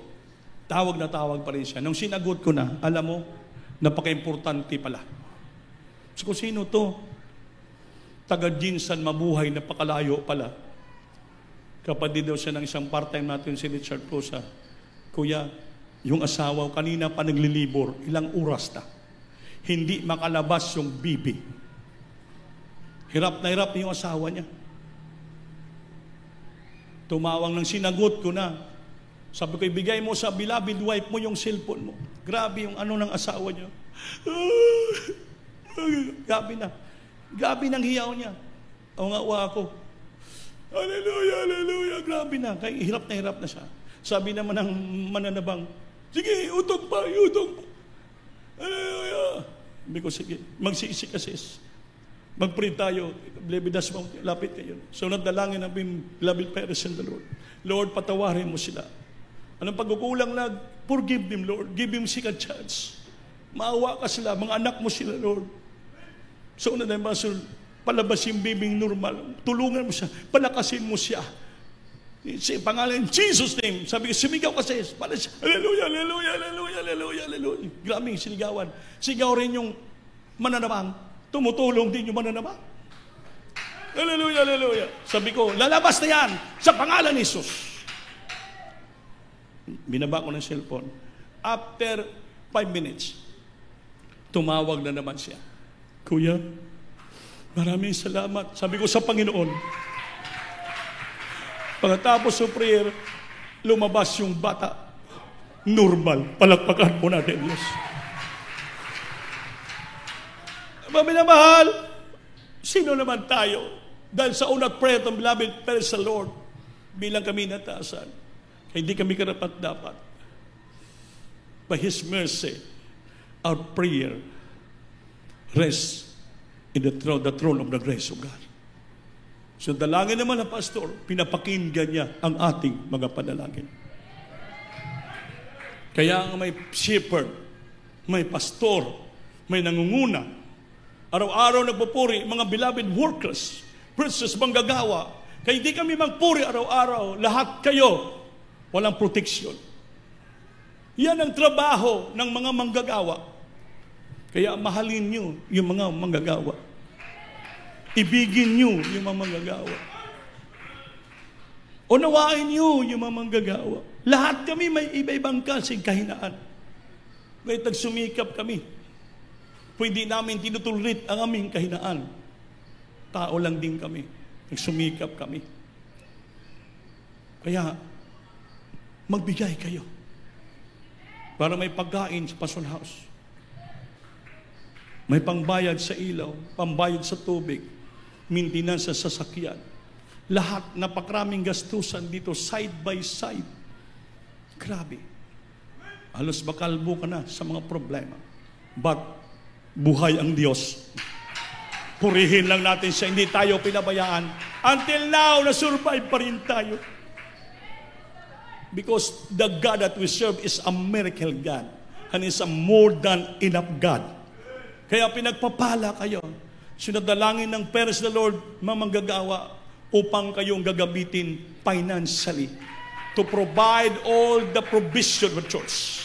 Tawag na tawag pa rin siya. Nung sinagot ko na, alam mo, napaka-importante pala. So kung sino to? Taga-Jinsan, mabuhay, napakalayo pala. Kapatid daw siya ng isang part-time natin si Richard Pusa. Kuya, yung asawa kanina pa naglilibor, ilang oras na. Hindi makalabas yung bibi. Hirap na yung asawa niya. Tumawang ng sinagot ko na. Sabi ko, ibigay mo sa beloved wife mo yung cellphone mo. Grabe yung ano ng asawa niya. Gabi na. Gabi ng hiyaw niya. O nga ako. Hallelujah, hallelujah. Grabe na. Kaya hirap na siya. Sabi naman ng mananabang, sige, utong pa. Hallelujah. Sabi ko, sige, magsisikasis. Mag-pray tayo. Blebidas mo, lapit kayo. So, nadalangin ang beloved parents in the Lord. Lord, patawarin mo sila. Anong pagkukulang na? Forgive them, Lord. Give them second chance. Maawa ka sila. Mga anak mo sila, Lord. So, na dahil Pastor, palabas yung bibing normal. Tulungan mo siya. Palakasin mo siya. Si pangalan, Jesus name. Sabi ko, sumigaw kasi. Hallelujah, hallelujah, hallelujah, hallelujah, hallelujah. Grabe yung sinigawan. Sigaw rin yung mananamang. Tumutulong din yung mananamang. Hallelujah, hallelujah. Sabi ko, lalabas na yan sa pangalan ni Jesus. Binaba ko ng cellphone. After 5 minutes, tumawag na naman siya. Kuya, maraming salamat. Sabi ko sa Panginoon. Pagkatapos ng prayer, lumabas yung bata. Normal. Palakpakan po natin, Diyos. Maminamahal, sino naman tayo? Dahil sa unang prayer ng beloved parents sa Lord, bilang kami nataasan, hindi kami karapat-dapat. By His mercy, our prayer rests in the throne of the grace of God. So dalangin naman ng pastor, pinapakinggan niya ang ating mga panalangin. Kaya ang may shepherd, may pastor, may nangunguna, araw-araw nagpupuri, mga beloved workers, preachers, manggagawa. Kaya hindi kami magpuri araw-araw, lahat kayo, walang protection. Yan ang trabaho ng mga manggagawa. Kaya mahalin nyo yung mga manggagawa. Ibigin nyo yung mga manggagawa. Unawain nyo yung mga manggagawa. Lahat kami may iba-ibang kasing kahinaan. Kaya tagsumikap kami. Pwede namin tinutulit ang aming kahinaan. Tao lang din kami. Nagsumikap kami. Kaya, magbigay kayo. Para may pagkain sa Passion House. May pangbayad sa ilaw, pambayad sa tubig, maintenance sa sasakyan. Lahat, napakaraming gastusan dito, side by side. Grabe. Halos makalbo ka na sa mga problema. But, buhay ang Diyos. Purihin lang natin siya, hindi tayo pinabayaan. Until now, na-survive pa rin tayo. Because the God that we serve is a miracle God. And is a more than enough God. Kaya pinagpapala kayo. Sinadalangin ng parents the Lord, mamanggagawa, upang kayong gagamitin financially to provide all the provision of the church.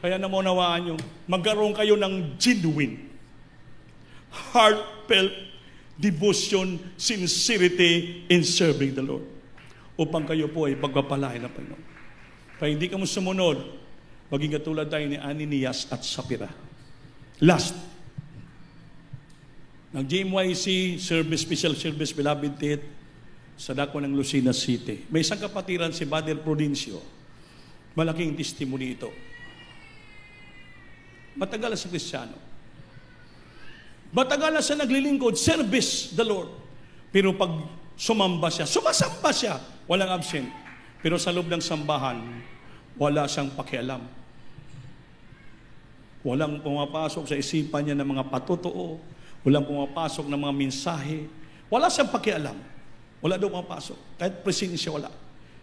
Kaya namunawaan nyo, magkaroon kayo ng genuine, heartfelt devotion, sincerity in serving the Lord. Upang kayo po ay pagpapalain ng Panginoon. Kaya hindi ka mo sumunod, maging katulad tayo ni Ananias at Sapphira. Last, nag-GMYC service, special service, beloved tit, sa dako ng Lucena City. May isang kapatiran si Bader Prudencio. Malaking testimony ito. Matagal sa Kristiyano. Matagal na siya naglilingkod, service the Lord. Pero pag sumamba siya, sumasamba siya, walang absent. Pero sa loob ng sambahan, wala siyang pakialam. Walang pumapasok sa isipan niya ng mga patotoo, walang pumapasok ng mga mensahe, wala siyang pakialam. Wala daw pumapasok. Kahit presensya, wala.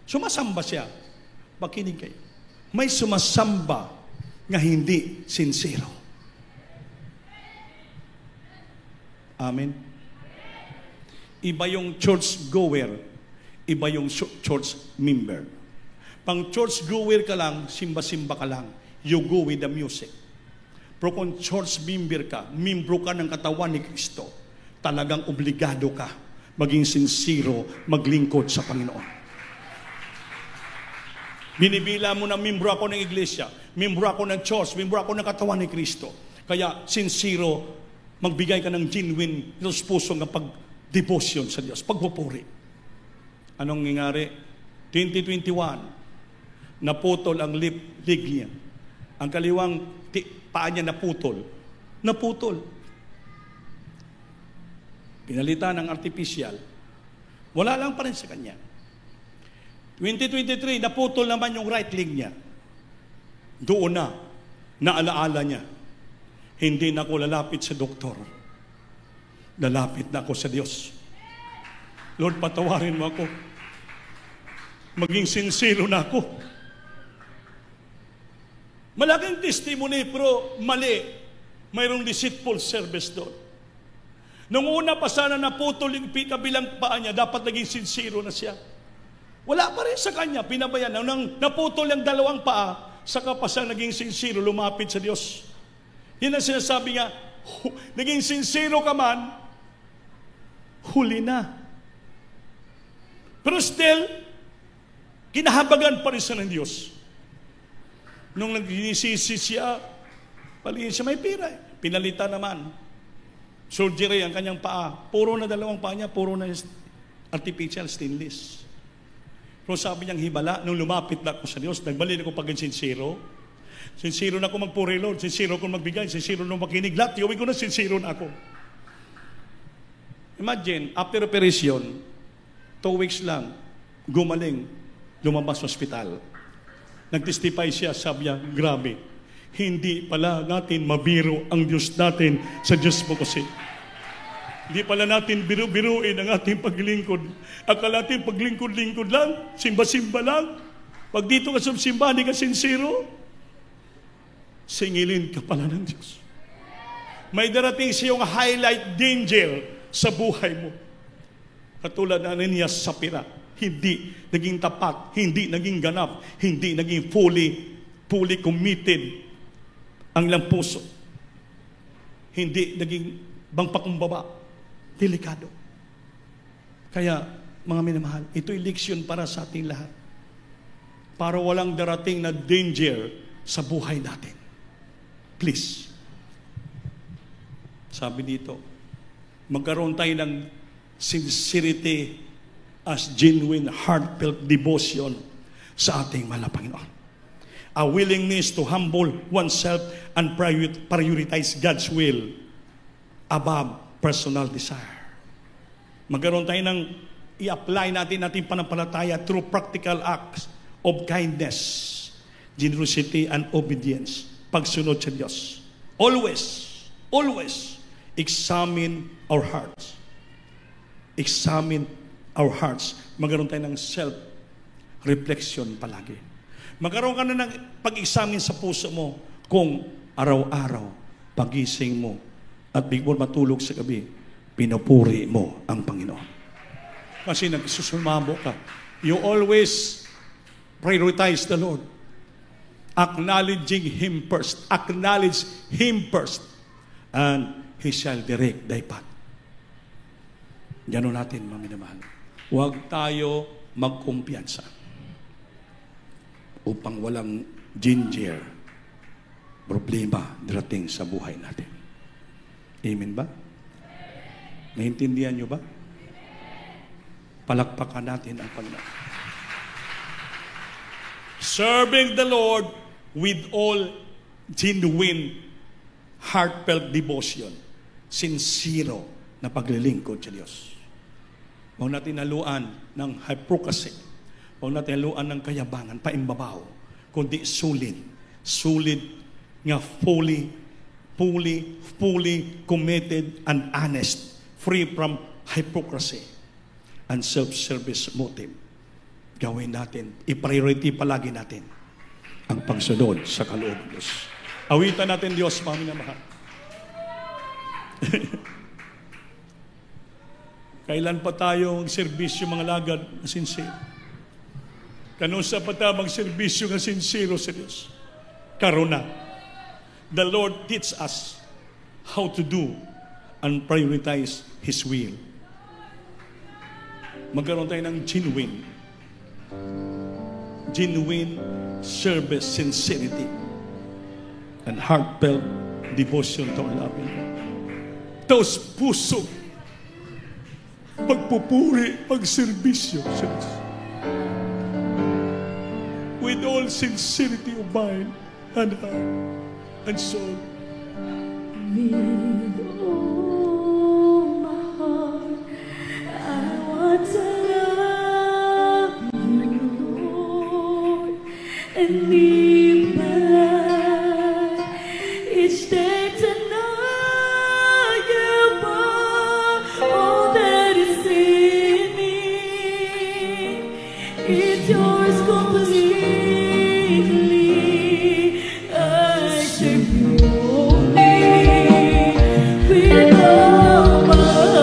Sumasamba siya. Makinig kayo. May sumasamba nga hindi sincero. Amen. Iba yung church goer, iba yung church member. Pang church goer ka lang, simba-simba ka lang. You go with the music. Pero kung church member ka, membro ka ng katawan ni Kristo, talagang obligado ka maging sincero, maglingkod sa Panginoon. Binibila mo na membro ako ng iglesia, membro ako ng church, membro ako ng katawan ni Kristo. Kaya sincero, magbigay ka ng genuine, puso ng pag-devotion sa Diyos, pagpupuri. Anong nangyari? 2021, naputol ang lig niya. Ang kaliwang paa niya naputol. Naputol. Pinalitan ng artificial. Wala lang pa rin sa kanya. 2023, naputol naman yung right leg niya. Doon na, naalaala niya. Hindi na ako lalapit sa doktor. Lalapit na ako sa Diyos. Lord, patawarin mo ako. Maging sincero na ako. Malaking testimony, pero mali. Mayroong deceitful service doon. Nung una pa sana naputol yung kabilang paa niya, dapat naging sincero na siya. Wala pa rin sa kanya, pinabayan. Nang naputol yung dalawang paa, saka pa siya naging sincero, lumapit sa Diyos. Yan ang sinasabi nga, naging sincero ka man, huli na. Pero still, kinahabagan pa rin siya ng Diyos. Nung nagsinisisi siya, palingin siya, may pira. Pinalitan naman. Surgery ang kanyang paa. Puro na dalawang paa niya, puro na artificial stainless. Pero sabi niyang hibala, nung lumapit na ako sa Diyos, nagbalik ako paging sincero. Sincero na ako magpuri, Lord. Sincero ako magbigay. Sincero na makinig. Lahat, gawin ko na sincero na ako. Imagine, after operation, 2 weeks lang, gumaling, lumabas sa ospital. Nag-testify siya, sabi niya, grabe, hindi pala natin mabiro ang Diyos natin sa Diyos mo kasi. Hindi pala natin biru-biruin ang ating paglingkod. Akala natin paglingkod-lingkod lang, simba-simba lang. Pag dito ka sa simba, hindi ka sincero, singilin ka pala ng Diyos. May darating siyang highlight danger sa buhay mo. Katulad na Ananias sa Sapphira, hindi naging tapat, hindi naging ganap, hindi naging fully committed ang ilang puso. Hindi naging bangpakumbaba. Delikado. Kaya, mga minamahal, ito'y leksyon para sa ating lahat. Para walang darating na danger sa buhay natin. Please. Sabi dito, magkaroon tayo ng sincerity as genuine, heartfelt devotion sa ating mahal na Panginoon. A willingness to humble oneself and prioritize God's will above personal desire. Magkaroon tayo ng i-apply natin ating panampalataya through practical acts of kindness, generosity, and obedience. Pagsunod sa Diyos. Always examine our hearts. Examine our hearts. Magkaroon tayo ng self-reflection palagi. Magkaroon ka na ng pag-examine sa puso mo kung araw-araw, pagising mo, at before matulog sa gabi, pinupuri mo ang Panginoon. Kasi nagsusumamo ka. You always prioritize the Lord. Acknowledging Him first. Acknowledge Him first. And He shall direct thy path. Gano'n natin, mga minamahal. Huwag tayo magkumpiyansa upang walang ginger problema darating sa buhay natin. Amen ba? Naintindihan nyo ba? Palakpakan natin ang Panginoon. Serving the Lord with all genuine, heartfelt devotion. sincero na paglilingkod sa Diyos. Huwag natin haluan ng hypocrisy. Huwag natin haluan ng kayabangan, paimbabaw, kundi sulit nga fully committed and honest, free from hypocrisy and self-service motive. Gawin natin, i-priority palagi natin ang pagsunod sa kaloob ng Diyos. Awitan natin Diyos, mga minamahal. Kailan pa tayo magserbisyo mga lagad na sincere? Kanusa pa tayo magserbisyo na sincere sa Diyos? Karuna. The Lord teach us how to do and prioritize His will. Magkaroon tayo ng genuine service, sincerity, and heartfelt devotion to our loving God. Taos puso, pagpupuri, pagserbisyo sa Diyos. With all sincerity of mind and heart and soul. With all my heart, I want to love you, Lord, and live my life each day to know you more. All that is in me is yours completely. I serve you only with all my heart.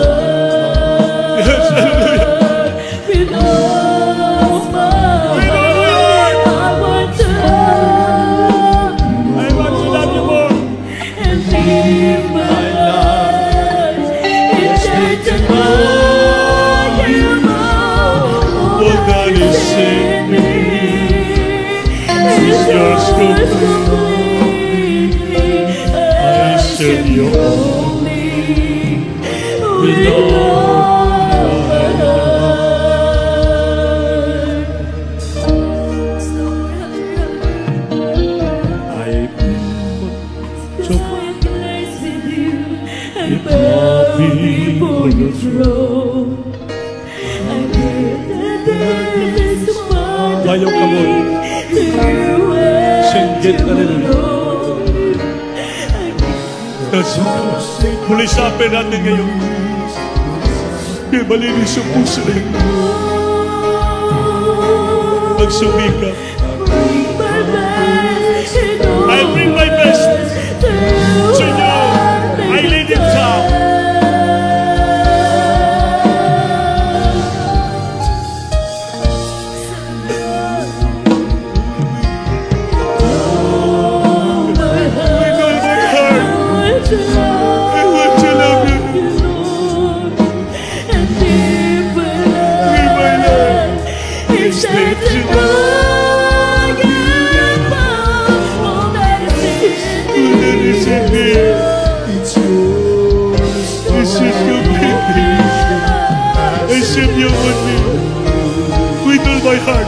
With all my heart, I want to love you more and live my life each day to know you more. All that is in me is yours completely. I serve you only with all my heart. So I place with you and bow before your throne. I give the days to my Ayaw ka mo. to you and Singgit na rin. Muli sapin natin ngayon. Malinis ang puso rin. Magsumika. I bring my best to you. I lay it down. I want to love you. Live my life. Each day to know you more. All that is in me. It's yours. It's yours completely. I serve you only with all my heart.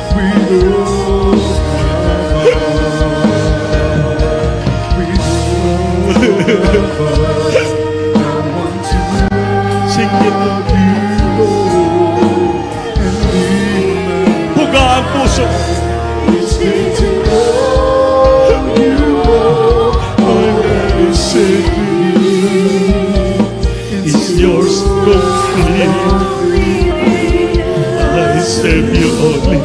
Singit buga ang puso. It's yours completely. I serve you only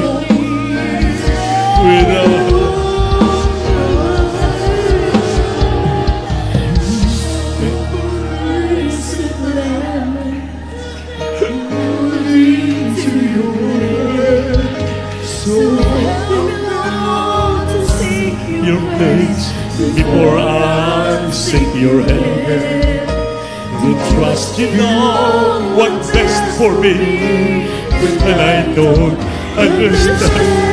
without. Your face before I seek your hand. To trust you know what's best for me, and I don't understand.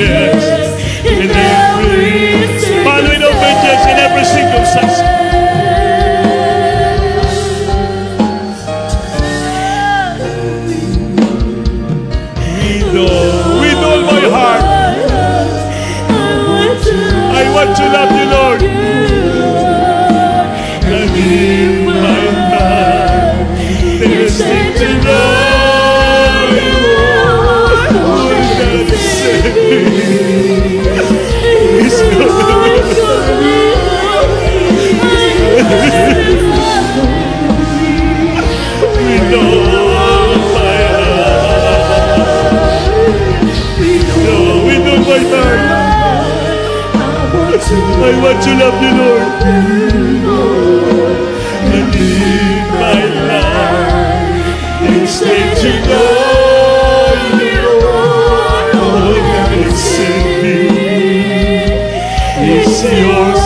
Yes, in every following obedience in every circumstance. With all my heart, to love you, Lord. I live my life testing to know you more than saving. It's with all my heart, with all my heart, I want to love you, Lord. I live my life instead to know you more than saving. It's yours,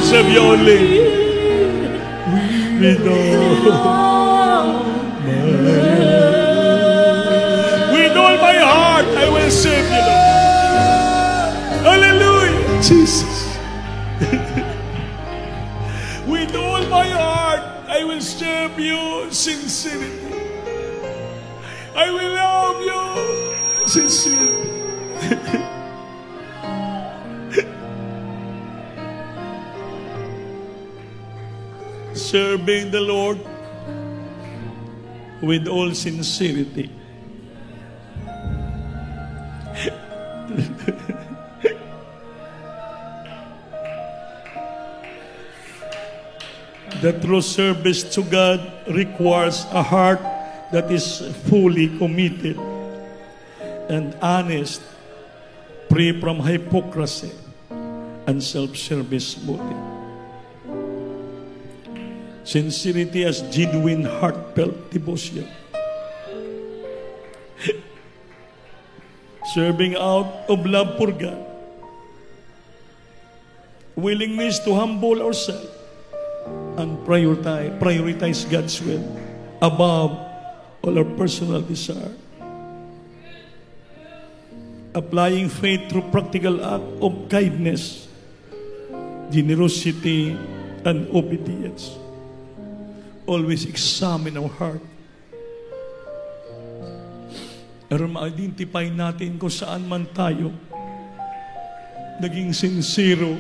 serve you only. With all my heart, I will serve you, Lord. Hallelujah, Jesus. With all my heart, I will serve you sincerely. I will love you sincerely. Serving the Lord with all sincerity. The true service to God requires a heart that is fully committed and honest, free from hypocrisy and self-service motive. Sincerity as genuine, heartfelt devotion. Serving out of love for God. Willingness to humble ourselves and prioritize God's will above all our personal desire. Applying faith through practical act of kindness, generosity, and obedience. Always examine our heart. Pero ma-identify natin kung saan man tayo naging sincero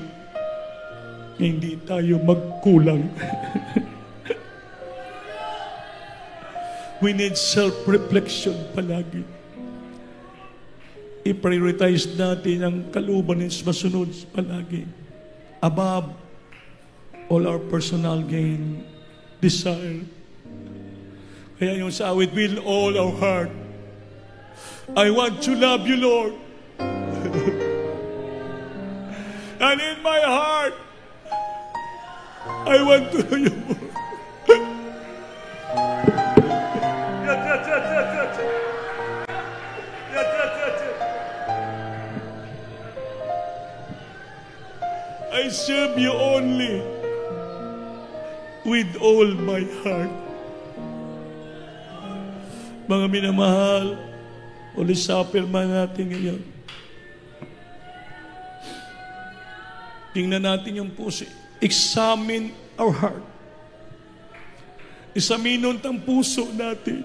na hindi tayo magkulang. We need self-reflection palagi. I-prioritize natin ang kalooban ng masunod palagi above all our personal gain, desire. Kaya yung sa awit, with all our heart, I want to love you, Lord. And in my heart, I want to know you more. I serve you only with all my heart. Mga minamahal, Holy Supper man natin ngayon. Tingnan natin yung puso. Examine our heart. Examine ang puso natin.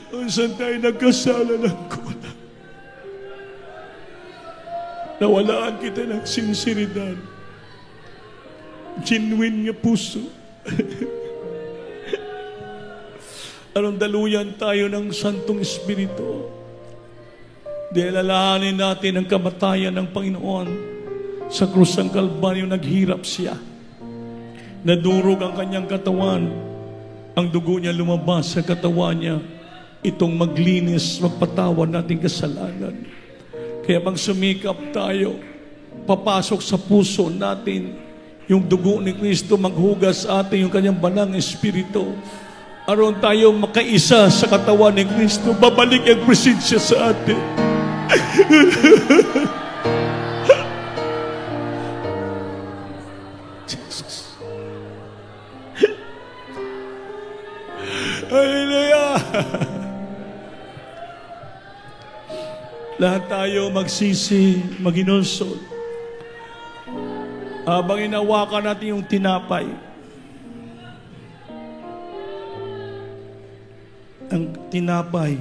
Kung saan tayo nagkasala ng kulang. Nawalaan kita ng sinseridad. Genuine nga puso. Anong daluyan tayo ng Santong Espiritu? Dahil alalahanin natin ang kamatayan ng Panginoon. Sa krus ng Kalbaryo naghirap siya. Nadurog ang kanyang katawan. Ang dugo niya lumabas sa katawan niya. Itong maglinis, magpatawad nating kasalanan. Kaya pag sumikap tayo, papasok sa puso natin yung dugo ni Kristo, maghugas atin yung kanyang banal na Espiritu. Aron tayo makaisa sa katawan ni Kristo, babalik ang presensya sa atin. Jesus. Hallelujah. Lahat tayo magsisi, maginulsol. Habang inawakan natin yung tinapay, ang tinapay,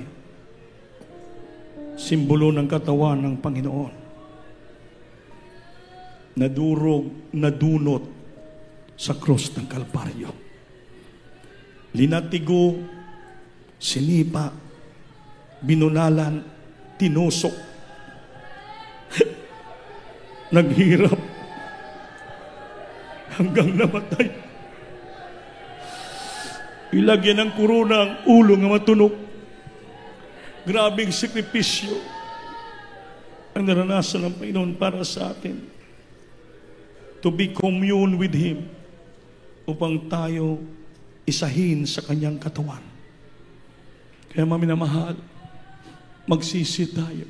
simbolo ng katawan ng Panginoon. Nadurog, nadunot sa krus ng Kalbaryo. Linatigo, sinipa, binunalan, tinusok, naghirap, hanggang namatay. Ilagyan ng kuruna ang ulo nga matunog. Grabing sakripisyo ang naranasan ng Panginoon para sa atin. To be commune with Him upang tayo isahin sa Kanyang katawan. Kaya maminamahal, magsisi tayo.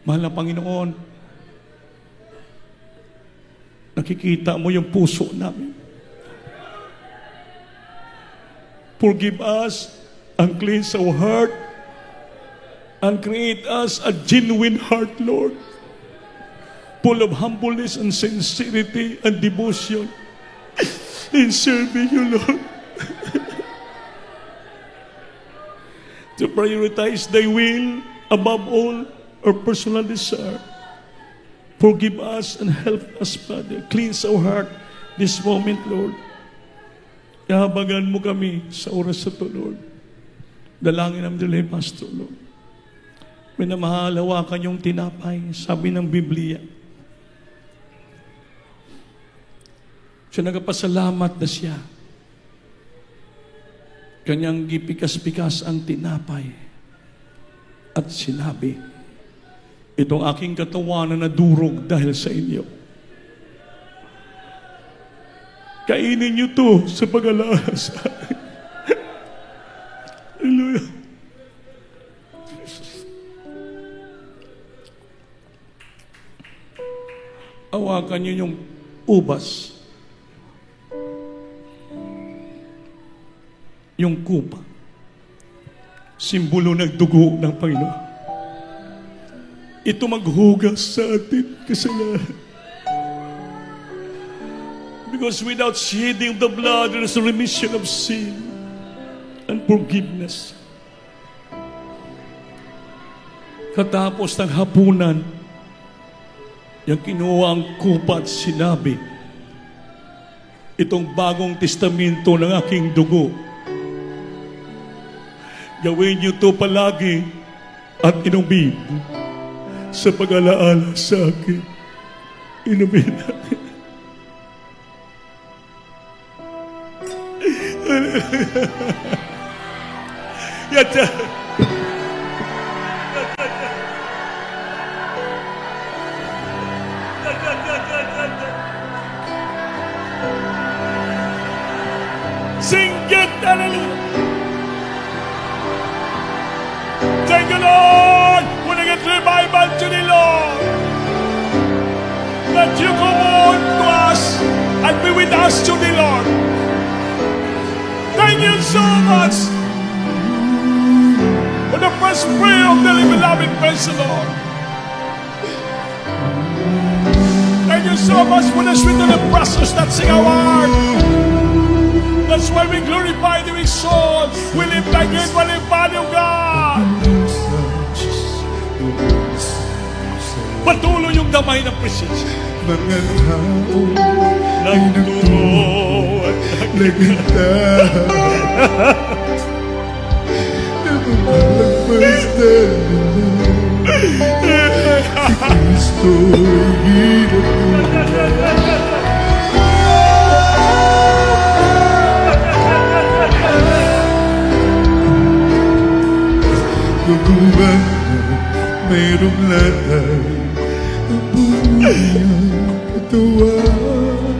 Mahal na Panginoon, nakikita mo yung puso namin. Forgive us and cleanse our heart and create us a genuine heart, Lord, full of humbleness and sincerity and devotion in serving you, Lord. To prioritize thy will above all our personal desire. Forgive us and help us, Father. Cleanse our heart this moment, Lord. Kahabagan mo kami sa oras na ito, Lord. Dalangin ang Dilay Pastor, Lord. Minamahal, hawakan yung tinapay, sabi ng Biblia. Siya nagpasalamat na siya. Kanyang gipikas-pikas ang tinapay at sinabi, itong aking katawan na nadurog dahil sa inyo. Kainin niyo to sa pag-alala sa akin. Hallelujah. Hawakan niyo yung ubas. Yung kupa. Simbolo ng dugo ng Panginoon. Ito maghugas sa atin kasalanan. Because without shedding the blood, there is a remission of sin and forgiveness. Katapos ng hapunan, yung kinuha ang kupa at sinabi, itong bagong testamento ng aking dugo, gawin niyo to palagi at inumin sa pag-alaala sa akin. Inumin natin. Yata. Sing it, hallelujah. Thank you, Lord. When I get revival to the Lord, that you come on to us and be with us to the Lord. Thank you so much for the first prayer of the beloved. Praise the Lord. Thank you so much for the sweet little process that sing our heart. That's why we glorify the soul. We live like it for the body of God. Patuloy yung damay ng presensya. Mga tao nagtungo at nagkita napapalagpas dahil si Kristo hirap guguban mayroong latay ang buhay katawan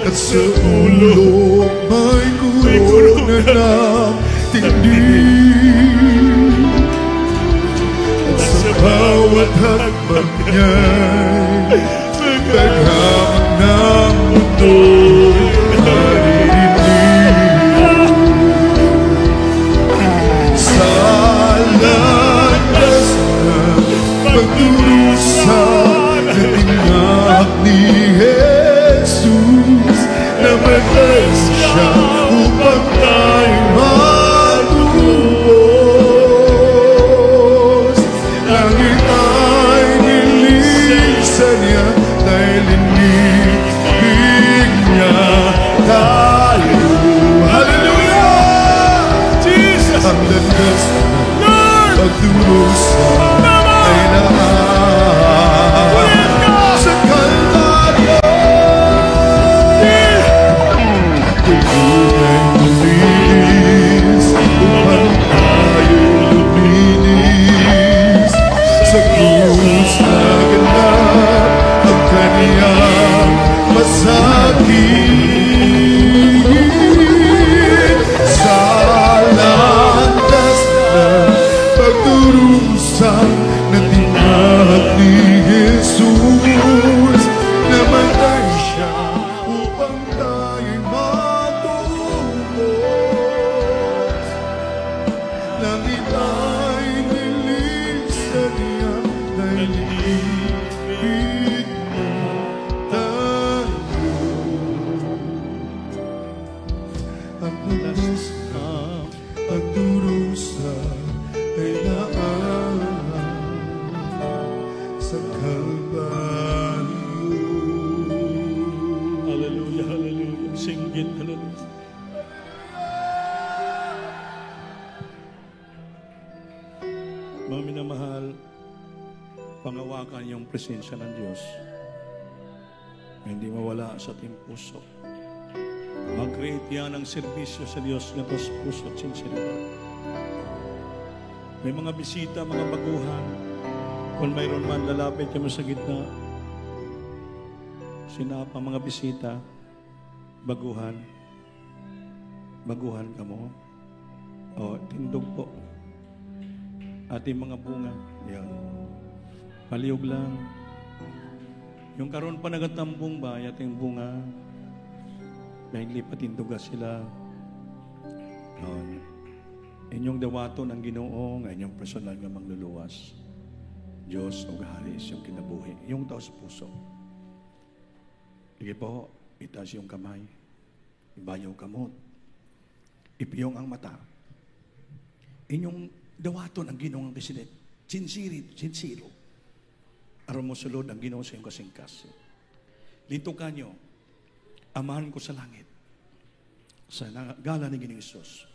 at sa ulo may corona ng tingin at sa bawat hakbang niya'y naghamak ng mundo'y maririnig landas ng pagdurusa ay lahat sa Kalbaryo. Tunay luminis upang tayo luminis sa krus na ganap ang kaniyang masakit sa landas ng pagdurusa na tinahak ni Jesus. Namatay siya upang tayo'y matubos. Langit ay nilisan niya dahil ibig mo tayo. Ang pulas na pagdurusa ay laan sa Kalbaryo. Hallelujah, hallelujah. Singgit, hallelujah. Mga minamahal, pangawakan yung presensya ng Diyos na hindi mawala sa ating puso. Mag-create yan ng serbisyo sa Diyos na sa puso at sinseridad. May mga bisita, mga baguhan. Kung mayroon man, lalapit kami sa gitna. Sinapa mga bisita, baguhan. Baguhan ka mo. O, tindog po. Ating mga bunga. Yan. Paliyog lang. Yung karon pa nagatambong ba, ating bunga. Dahil lipatinduga sila. Inyong dawaton ang Ginoo, nga inyong personal nga mangluluwas. Diyos o gaharis yung kinabuhi. Yung tao sa puso. Sige po, itaas yung kamay. Ibayaw kamot. Ipiyong ang mata. Inyong dawaton ang Ginoo ang kasilit. Sinsiro. Aron mo sulod ang Ginoo sa iyong kasingkas. Lito kanyo, amahan ko sa langit. Sa gala ni Ginoong Hesus.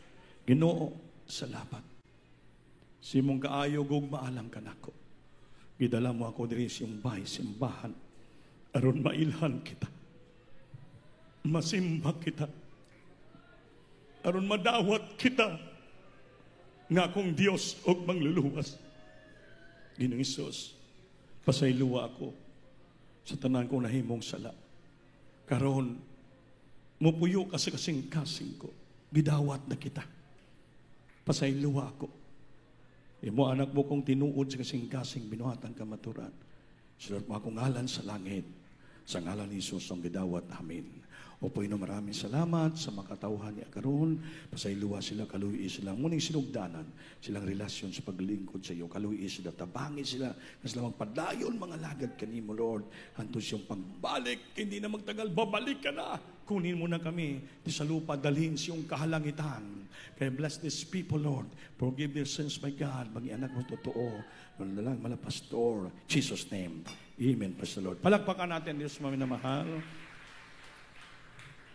Ginoo, salamat. Simong kaayo gug maalam ka nako. Gidala mo ako diri sa iyong bahay, simbahan. Aron mailhan kita. Masimba kita. Aron madawat kita. Nga akong Diyos og mangluluwas. Ginoong Hesus, pasayloa ako sa tanan kong nahimong sala. Karon, mupuyo ka sa kasing-kasing ko. Gidawat na kita. Pasayloa ako. Imo anak mo kong tinuod sa kasing-kasing binuhatang kamaturan. Sulat mo akong ngalan sa langit. Sa ngalan ni Jesus ang gidawat. Amen. Opo, maraming salamat sa makatauhan niya karon. Pasayloa sila, kaluwi sila. Ngunit sinugdanan silang relasyon sa paglingkod sa iyo. Kaluwi sila, tabangin sila. Na sila magpadayon mga lagad kanimo, Lord. Antos yung pagbalik, hindi na magtagal, babalik ka na. Kunin mo na kami di sa lupa, dalhin siyong kahalangitan. Kaya bless these people, Lord. Forgive their sins, my God. Mag-ianak mo totoo. Malalang, pastor. Jesus' name. Amen. Praise the Lord. Palakpakan natin, Diyos, mami na mahal.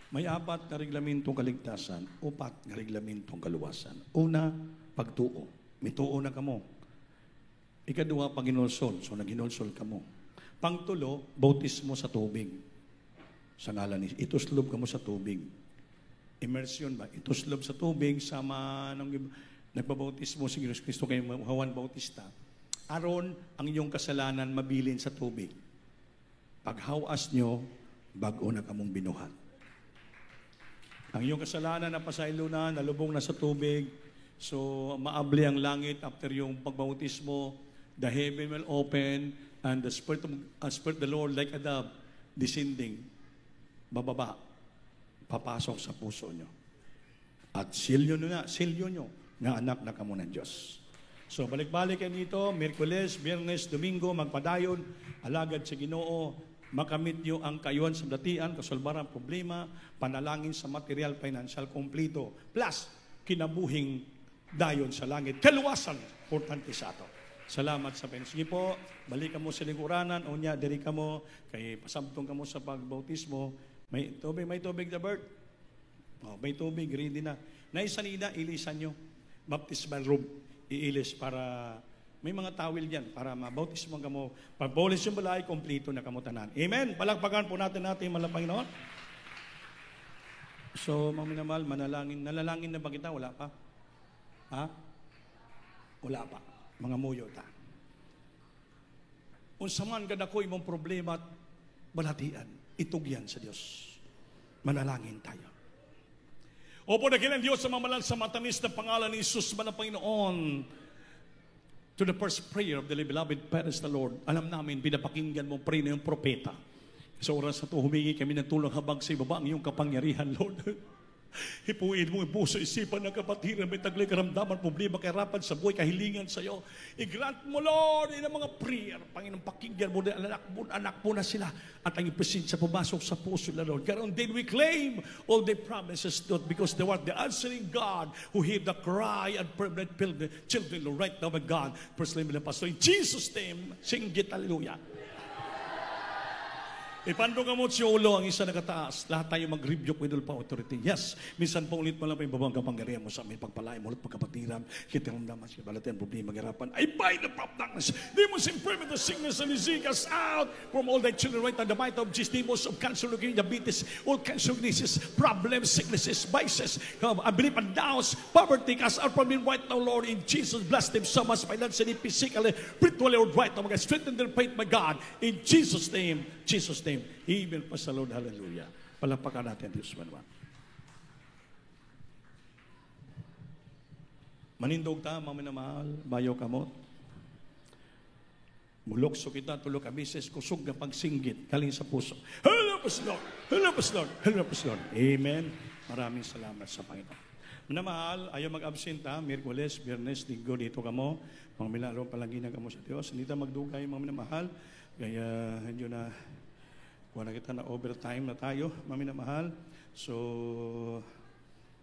May 4 na reglamentong kaligtasan, 4 na reglamentong kaluwasan. Una, pagtuo. Mituo na kamo. Ikaduha, paginulsol. So, naginulsol kamo. Pangtulo, bautismo sa tubig. Sa ngalan ni, ituslob kamo sa tubig. Immersion ba? Ituslob sa tubig, sama ng nagbabautismo si Kristo kay Juan Bautista. Aron ang iyong kasalanan mabilin sa tubig. Paghawas nyo, bago na kamong binuhat. Ang iyong kasalanan na pasaylo na, nalubong na sa tubig, so maabli ang langit after yung pagbautismo, the heaven will open, and the Spirit of the Lord like a dove, descending, bababa, papasok sa puso nyo. At silyo nyo, nga anak na kamo ng Diyos. So balik-balik kayo dito, Miyerkules, Biyernes, Domingo, magpadayon, alagad sa Ginoo, makamit nyo ang kayuhan sa datian, kasulbaran, problema, panalangin sa material, financial, kompleto, plus kinabuhing dayon sa langit. Kaluwasan, importante sa ato. Salamat sa pen. Sige po, balik ka mo sa lingkuranan, o niya, diri ka mo, kay pasabtong ka mo sa pagbautismo. May tubig na Bert. Oh, may tubig, ready na. Naisanida, ilisan nyo. baptismal robe iilis para may mga tawil diyan para mabautismo kamo. Pagbolis yung balay, kompleto na kamo tanan. Amen. Palakpakan po natin mga Panginoon. So, mga minamahal, nalalangin na ba kita? Wala pa? Ha? Wala pa. Mga muyo ta. Unsaman kada ko imong problema at balatian, itugyan sa Dios. Manalangin tayo. Opo, dakilang Diyos sa mamalan sa matamis na pangalan ni Jesus, mga Panginoon, to the first prayer of the beloved parents, the Lord, alam namin, pinapakinggan mo pray na yung propeta. Sa oras na ito, humingi kami ng tulong habang sa ibaba ang iyong kapangyarihan, Lord. Hipuin mo yung puso, isipan ng kapatiran, may taglay karamdaman, problema, kahirapan sa buhay, kahilingan sa iyo. I-grant mo, Lord, in ang mga prayer. Panginoon, pakinggan mo, anak mo na sila. At ang presensya pumasok sa puso nila, Lord. God, then we claim all the promises, Lord, because they were the answering God who heard the cry and permanent the children, Lord, right now, my God. First name of the pastor, in Jesus' name, sing it, hallelujah. Ipando ka mo si Ulo ang isa na kataas. Lahat tayo mag-review with all power authority. Yes, minsan pa ulit mo lang pa yung babang kapangyarihan mo sa amin. Pagpalain mo ulit pagkapatiram. Kitiramdaman sa balatan, problema, garapan. I bind the prop darkness. Demons, infirmity, sickness, and disease us out from all thy children right now. The might of Jesus, demons of cancer, leukemia, diabetes, all cancer diseases, problems, sicknesses, vices, unbelief and doubts, poverty, cast out from him right now, Lord. In Jesus, bless them so much financially, physically, spiritually, Lord, right now. Strengthen their faith, my God. In Jesus' name, Jesus' name. Amen pa sa Lord. Hallelujah. Palapakan natin Diyos manuwa. Manindog ta, maminamahal, bayo kamot. Mulokso kita, tulog ka bises, kusog na pagsinggit, kaling sa puso. Hello po Lord! Hello po Lord! Hello po Lord! Amen. Maraming salamat sa Panginoon. Minamahal, ayaw mag-absent ha, Miyerkules, Biyernes, Linggo, dito kamo. Mga milalong palanginan kamo sa Diyos. Hindi ta magdugay, mga minamahal. Kaya, hindi na kuha na kita na overtime na tayo, maminamahal. So,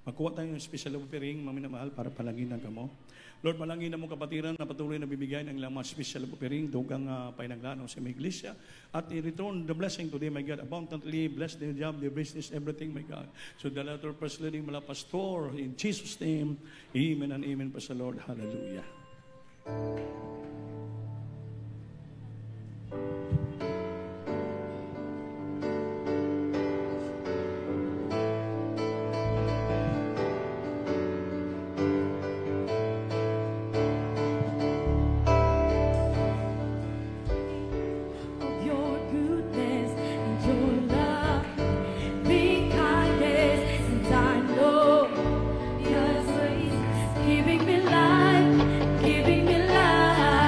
magkuha tayo ng special offering, maminamahal, para palanginan ka mo. Lord, palanginan mo kapatiran na patuloy na bibigay ng ilang mga special offering, dugang painaglanong sa mga iglesia. At i-return the blessing today, my God, abundantly. Bless their job, their business, everything, my God. So, the letter first leading mula pastor, in Jesus' name, amen and amen pa sa Lord. Hallelujah. Giving me life,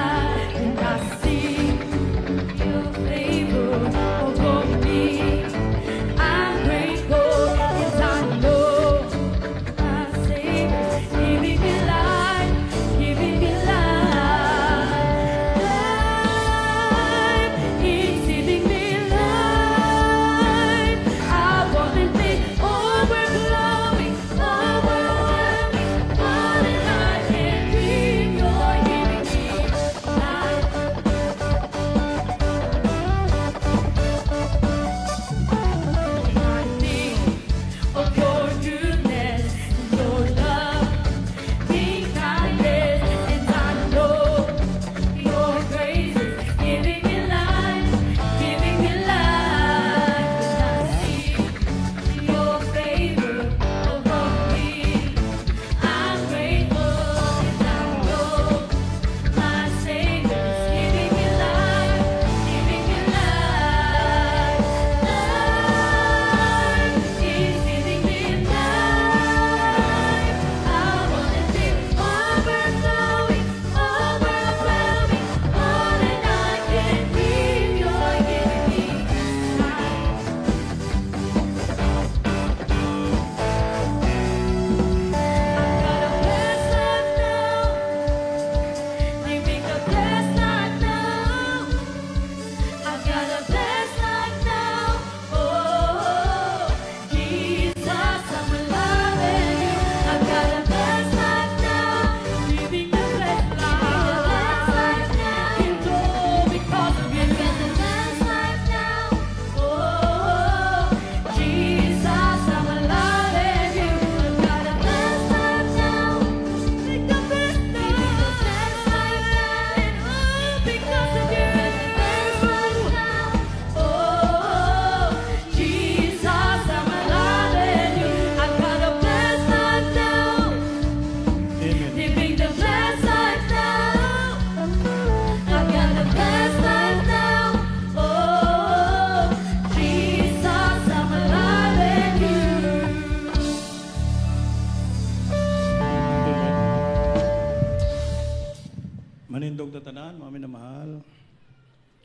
Manindog tatanan, mami na mahal,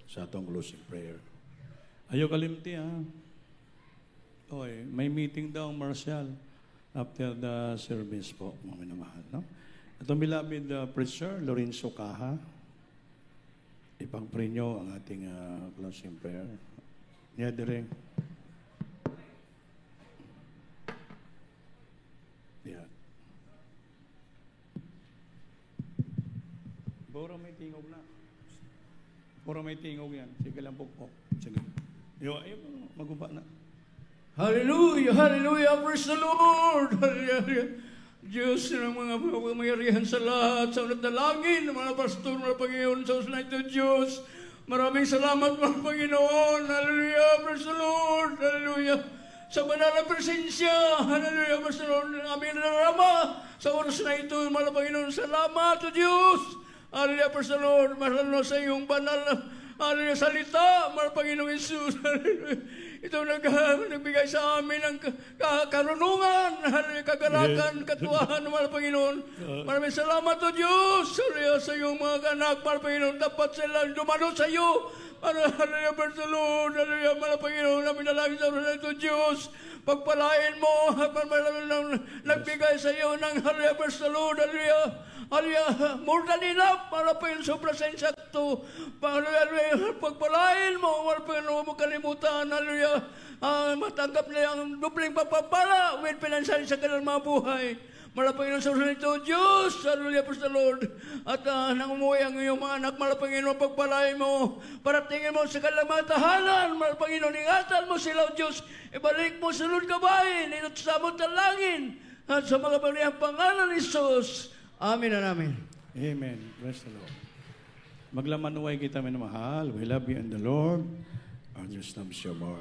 sa atong closing prayer. Ayaw kalimti, ha? Okay, may meeting daw ang Marshall after the service po, mami na mahal, no? Itong beloved preacher, Lorenzo Caha, ipag-pray nyo ang ating closing prayer. Niya direng. Yeah. Puro may tingog na. Puro may tingog yan. Sige lang po. Sige. Maguba na. Hallelujah, hallelujah, praise the Lord. Hallelujah. Diyos ng mga pagmayarihan sa lahat, sa ulat na langit, mga pastor, mga Panginoon, sa ulat ito, Diyos. Maraming salamat, mga Panginoon. Hallelujah, praise the Lord. Hallelujah. Sa banal na presensya, hallelujah, praise the Lord. Aming narama sa oras na ito, mga Panginoon. Salamat, O Diyos. Hallelujah, praise the Lord. Mahal sa iyong banal na hallelujah, salita, mga Panginoong Isus. Hallelujah. Ito nagbigay sa amin ng karunungan, kagalakan, katuwahan, mga Panginoon. Maraming salamat, O Diyos, sa iyong mga anak, mga Panginoon. Dapat sila dumalo sa iyo. Hallelujah, praise the Lord. Hallelujah, mga Panginoon. Namin nalagin sa oras na ito, Diyos. Pagpalain mo, nagbigay sa iyo ng hallelujah, praise the Lord. Hallelujah. Hallelujah, more than enough, para pa yun sobra sa insakto. Hallelujah, pagpalain mo, para pa yun huwag mo kalimutan. Hallelujah, matanggap na ang dupling papapala with financial sa kanilang mga buhay. Malapangin sa oras nito, Diyos, hallelujah, praise the Lord. At nang umuwi ang iyong mga anak, malapangin mo, pagpalain mo, paratingin mo sa kanilang mga tahanan, malapangin mo, ingatan mo sila, Diyos, ibalik mo sa Lord kabahin, inot sa amot ng langin, at sa mga pangyayang pangalan ni Jesus. Amen and amen. Amen. Praise the Lord. Maglaman uway kita, minamahal. We love you in the Lord. Our Diyos namin siya more.